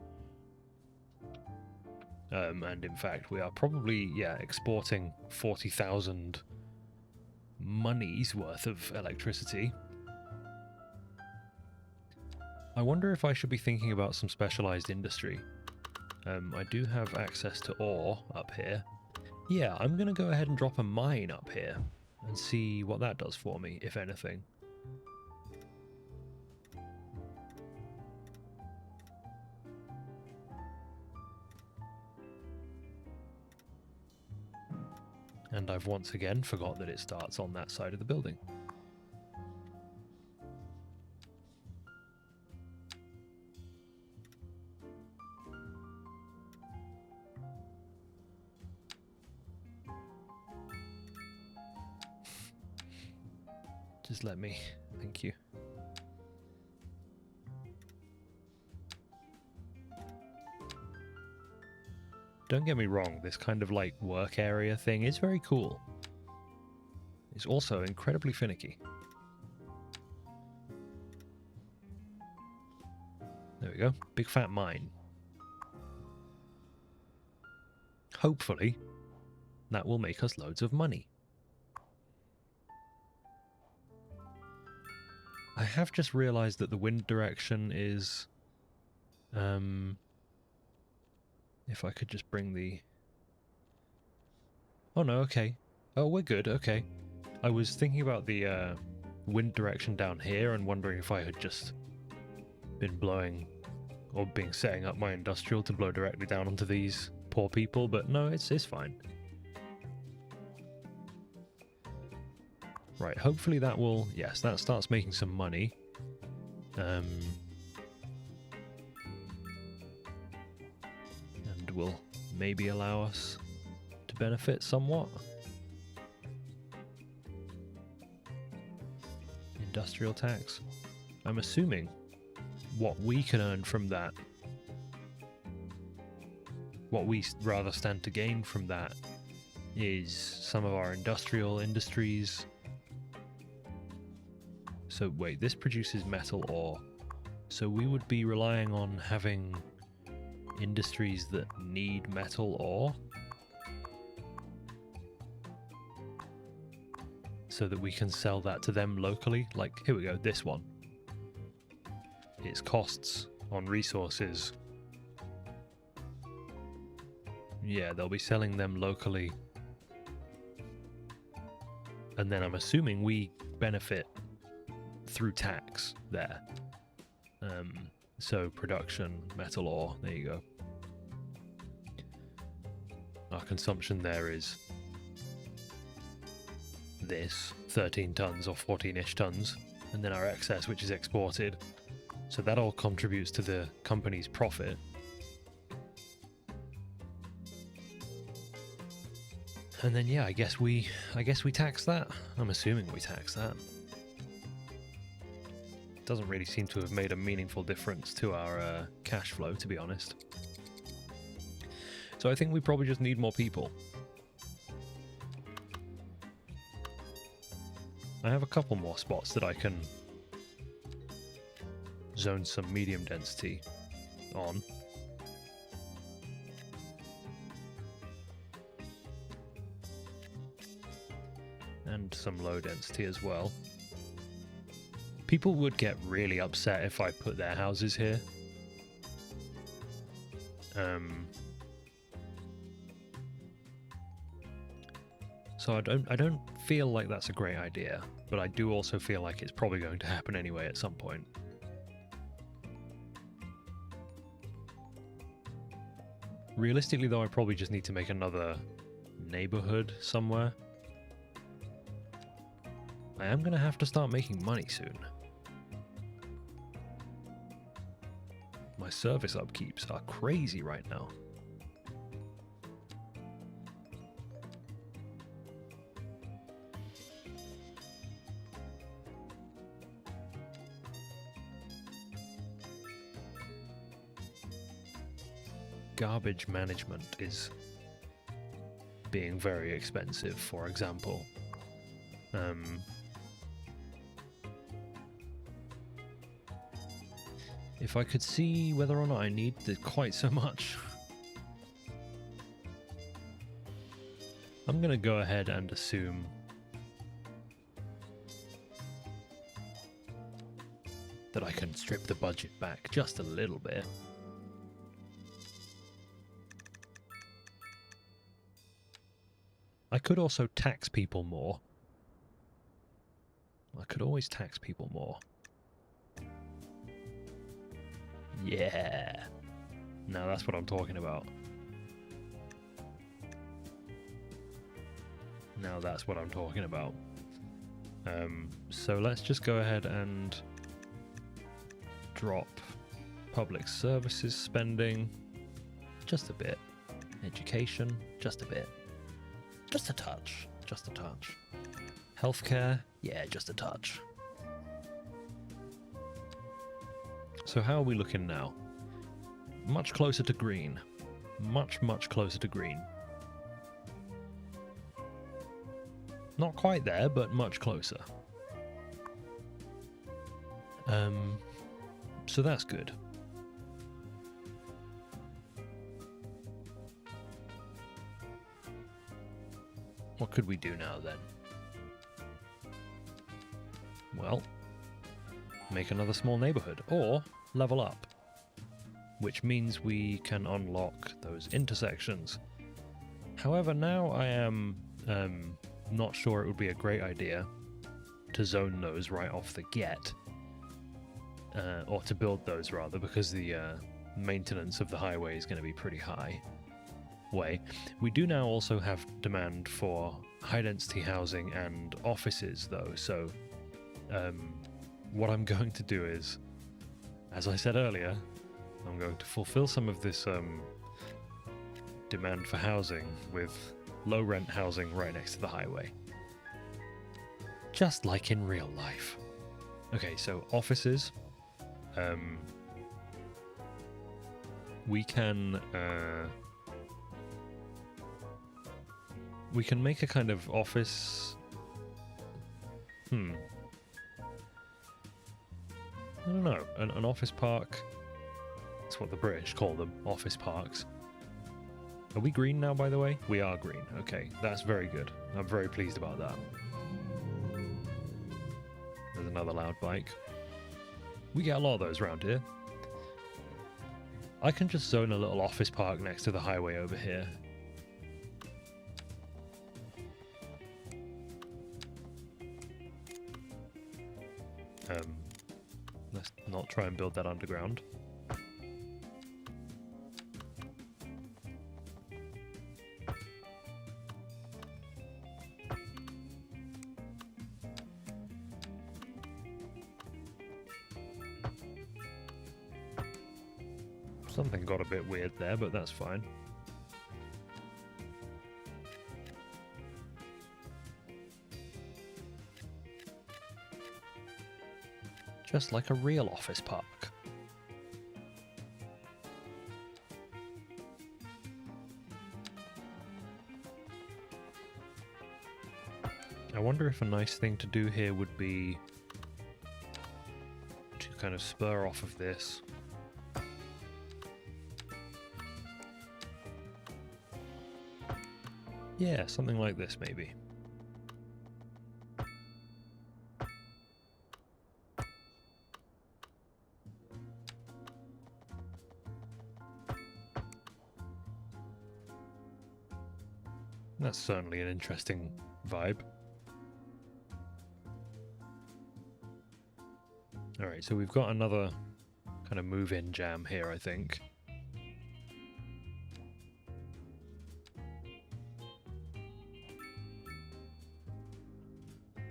And in fact, we are probably, yeah, exporting 40,000 money's worth of electricity. I wonder if I should be thinking about some specialized industry. I do have access to ore up here. Yeah, I'm going to go ahead and drop a mine up here and see what that does for me, if anything. And I've once again forgot that it starts on that side of the building. Just let me. Thank you. Don't get me wrong, this kind of like work area thing is very cool. It's also incredibly finicky. There we go. Big fat mine. Hopefully, that will make us loads of money. I have just realized that the wind direction is... if I could just bring the... Oh no, okay. Oh, we're good, okay. I was thinking about the wind direction down here and wondering if I had just been blowing or setting up my industrial to blow directly down onto these poor people, but no, it's fine. Right, hopefully that will... Yes, that starts making some money. And will maybe allow us to benefit somewhat. Industrial tax. I'm assuming what we can earn from that, what we rather stand to gain from that, is some of our industrial industries. So wait, this produces metal ore. So we would be relying on having industries that need metal ore so that we can sell that to them locally. Like, here we go, this one. Its costs on resources. Yeah, they'll be selling them locally. And then I'm assuming we benefit through tax there. So production, metal ore, there you go. Our consumption there is this, 13 tons or 14-ish tons, and then our excess, which is exported. So that all contributes to the company's profit. And then yeah, I guess we tax that. I'm assuming we tax that. Doesn't really seem to have made a meaningful difference to our cash flow, to be honest. So I think we probably just need more people. I have a couple more spots that I can zone some medium density on. And some low density as well. People would get really upset if I put their houses here. So I don't feel like that's a great idea, but I do also feel like it's probably going to happen anyway at some point. Realistically though, I probably just need to make another neighborhood somewhere. I am going to have to start making money soon. service upkeeps are crazy right now. Garbage management is being very expensive, for example. If I could see whether or not I need quite so much, I'm going to go ahead and assume that I can strip the budget back just a little bit. I could also tax people more. I could always tax people more. Yeah. Now that's what I'm talking about. Now that's what I'm talking about. So let's just go ahead and drop public services spending just a bit. Education, just a bit. Just a touch. Just a touch. Healthcare, yeah, just a touch. So how are we looking now? Much closer to green. Much closer to green. Not quite there, but much closer. So that's good. What could we do now then? Well, make another small neighborhood, or level up, which means we can unlock those intersections. However, now I am not sure it would be a great idea to zone those right off the get, or to build those rather, because the maintenance of the highway is going to be pretty high. We do now also have demand for high-density housing and offices, though, so what I'm going to do is, as I said earlier, I'm going to fulfill some of this demand for housing with low-rent housing right next to the highway. Just like in real life. Okay, so offices. We can make a kind of office. I don't know. An office park. That's what the British call them, office parks. Are we green now, by the way? We are green. Okay, that's very good. I'm very pleased about that. There's another loud bike. We get a lot of those around here. I can just zone a little office park next to the highway over here. Let's not try and build that underground. Something got a bit weird there, but that's fine. Just like a real office park. I wonder if a nice thing to do here would be to kind of spur off of this. Yeah, something like this maybe. That's certainly an interesting vibe. Alright, so we've got another kind of move-in jam here, I think.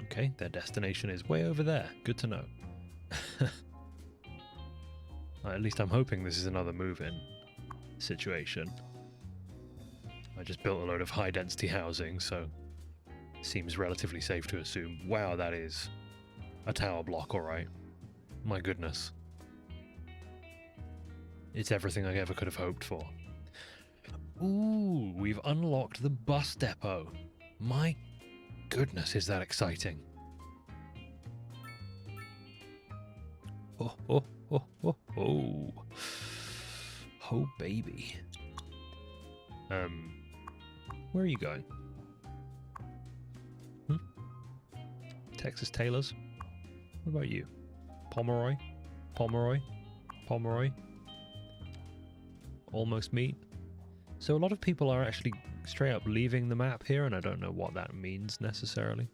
Okay, their destination is way over there. Good to know. At least I'm hoping this is another move-in situation. I just built a load of high-density housing, so seems relatively safe to assume. Wow, that is a tower block, alright. My goodness. It's everything I ever could have hoped for. Ooh, we've unlocked the bus depot. My goodness, is that exciting. Oh, oh, oh, oh, oh. Oh, baby. Where are you going? Texas Tailors? What about you? Pomeroy? Pomeroy? Pomeroy? Almost meet? So a lot of people are actually straight up leaving the map here, and I don't know what that means necessarily.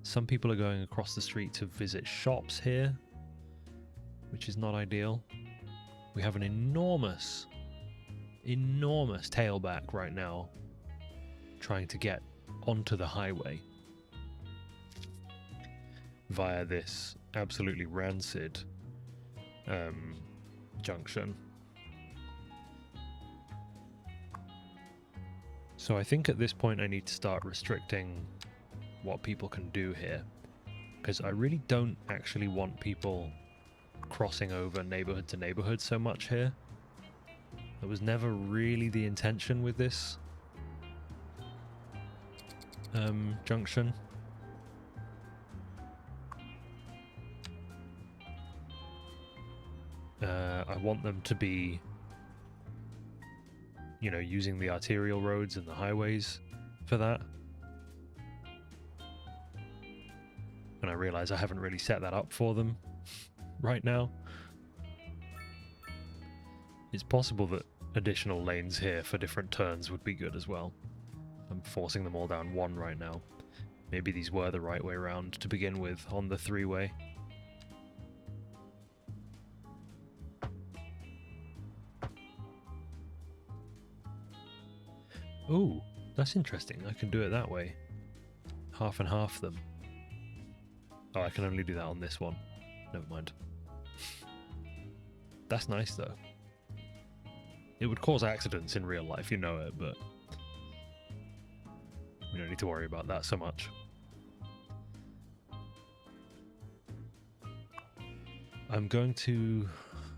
Some people are going across the street to visit shops here, which is not ideal. We have an enormous tailback right now trying to get onto the highway via this absolutely rancid junction. So I think at this point I need to start restricting what people can do here, because I really don't actually want people crossing over neighborhood to neighborhood so much here. That was never really the intention with this junction. I want them to be, you know, using the arterial roads and the highways for that. And I realize I haven't really set that up for them right now. It's possible that additional lanes here for different turns would be good as well. I'm forcing them all down one right now. Maybe these were the right way around to begin with on the three-way. Ooh, that's interesting. I can do it that way. Half and half them. Oh, I can only do that on this one. Never mind. That's nice, though. It would cause accidents in real life, you know it, but we don't need to worry about that so much. I'm going to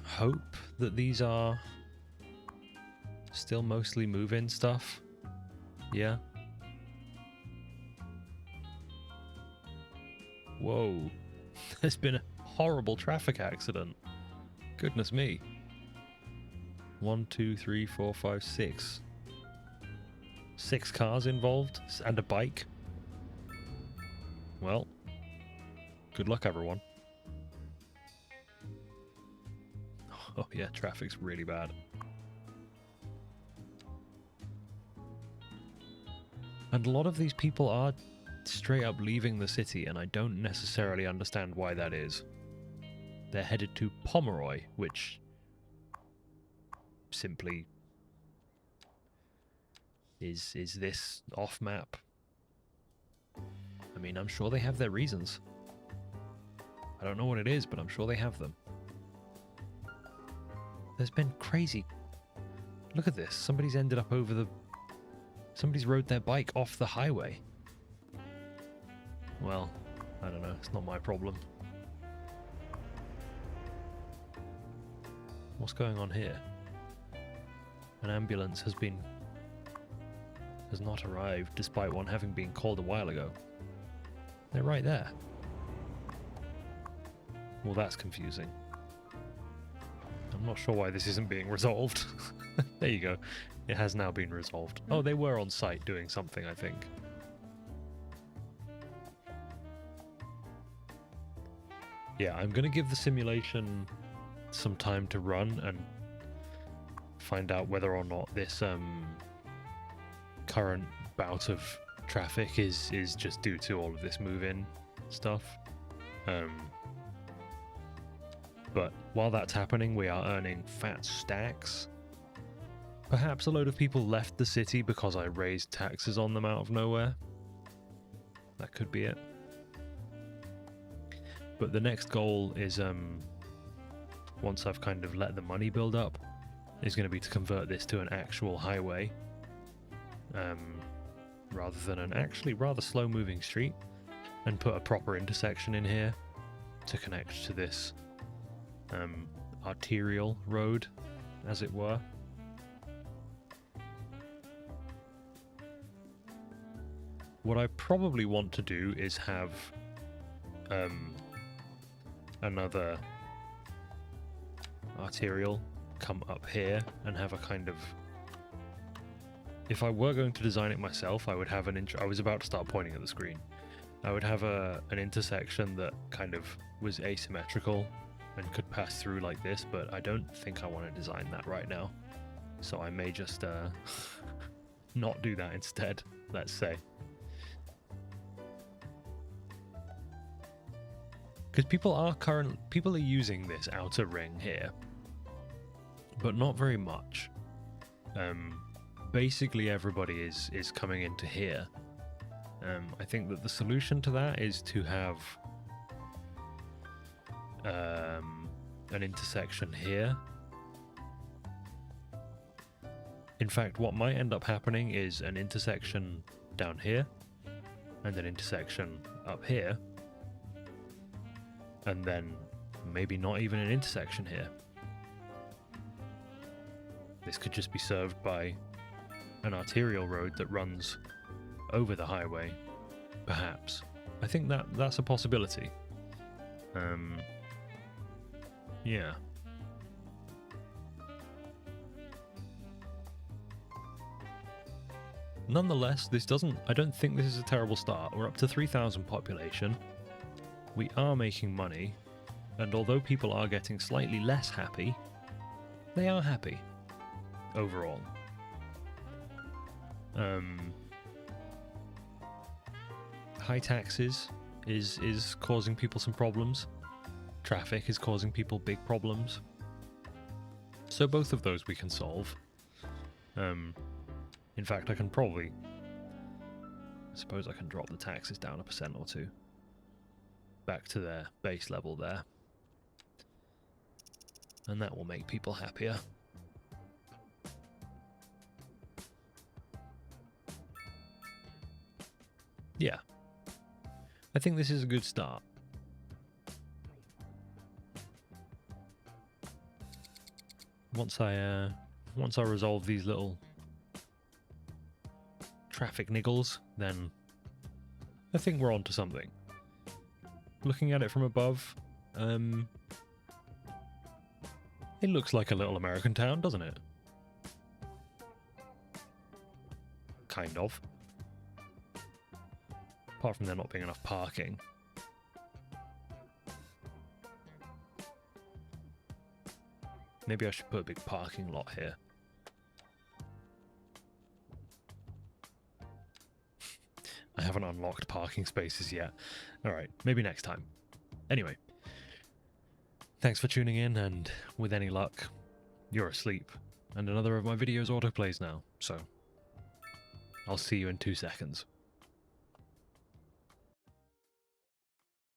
hope that these are still mostly move-in stuff. Yeah. Whoa. There's been a horrible traffic accident. Goodness me. 1, 2, 3, 4, 5, 6. 6 cars involved and a bike. Well, good luck, everyone. Oh yeah, traffic's really bad. And a lot of these people are straight up leaving the city, and I don't necessarily understand why that is. They're headed to Pomeroy, which simply is this off map. I mean, I'm sure they have their reasons. I don't know what it is, but I'm sure they have them. There's been crazy... Look at this. Somebody's ended up over the... Somebody's rode their bike off the highway. Well, I don't know. It's not my problem. What's going on here? An ambulance has not arrived, despite one having been called a while ago. They're right there. Well, that's confusing. I'm not sure why this isn't being resolved. There you go. It has now been resolved. Oh, they were on site doing something, I think. Yeah, I'm going to give the simulation some time to run and find out whether or not this current bout of traffic is just due to all of this move-in stuff. But while that's happening, we are earning fat stacks. Perhaps a load of people left the city because I raised taxes on them out of nowhere. That could be it. But the next goal is once I've kind of let the money build up, is going to be to convert this to an actual highway, rather than an actually rather slow-moving street, and put a proper intersection in here to connect to this arterial road, as it were. What I probably want to do is have another arterial come up here and have a kind of... If I were going to design it myself, I would have an... I was about to start pointing at the screen. I would have an intersection that kind of was asymmetrical and could pass through like this, but I don't think I want to design that right now. So I may just not do that instead, let's say. Because people are using this outer ring here, but not very much. Basically everybody is coming into here. I think that the solution to that is to have an intersection here. In fact, what might end up happening is an intersection down here, and an intersection up here, and then maybe not even an intersection here. This could just be served by an arterial road that runs over the highway, perhaps. I think that's a possibility. Yeah. Nonetheless, I don't think this is a terrible start. We're up to 3,000 population. We are making money, and although people are getting slightly less happy, they are happy overall. High taxes is causing people some problems. Traffic is causing people big problems. So both of those we can solve. In fact, I suppose I can drop the taxes down 1% or 2. Back to their base level there. And that will make people happier. Yeah. I think this is a good start. Once I resolve these little traffic niggles, then I think we're onto something. Looking at it from above, it looks like a little American town, doesn't it? Kind of. Apart from there not being enough parking. Maybe I should put a big parking lot here. I haven't unlocked parking spaces yet. Alright, maybe next time. Anyway, thanks for tuning in, and with any luck, you're asleep, and another of my videos autoplays now, so I'll see you in 2 seconds.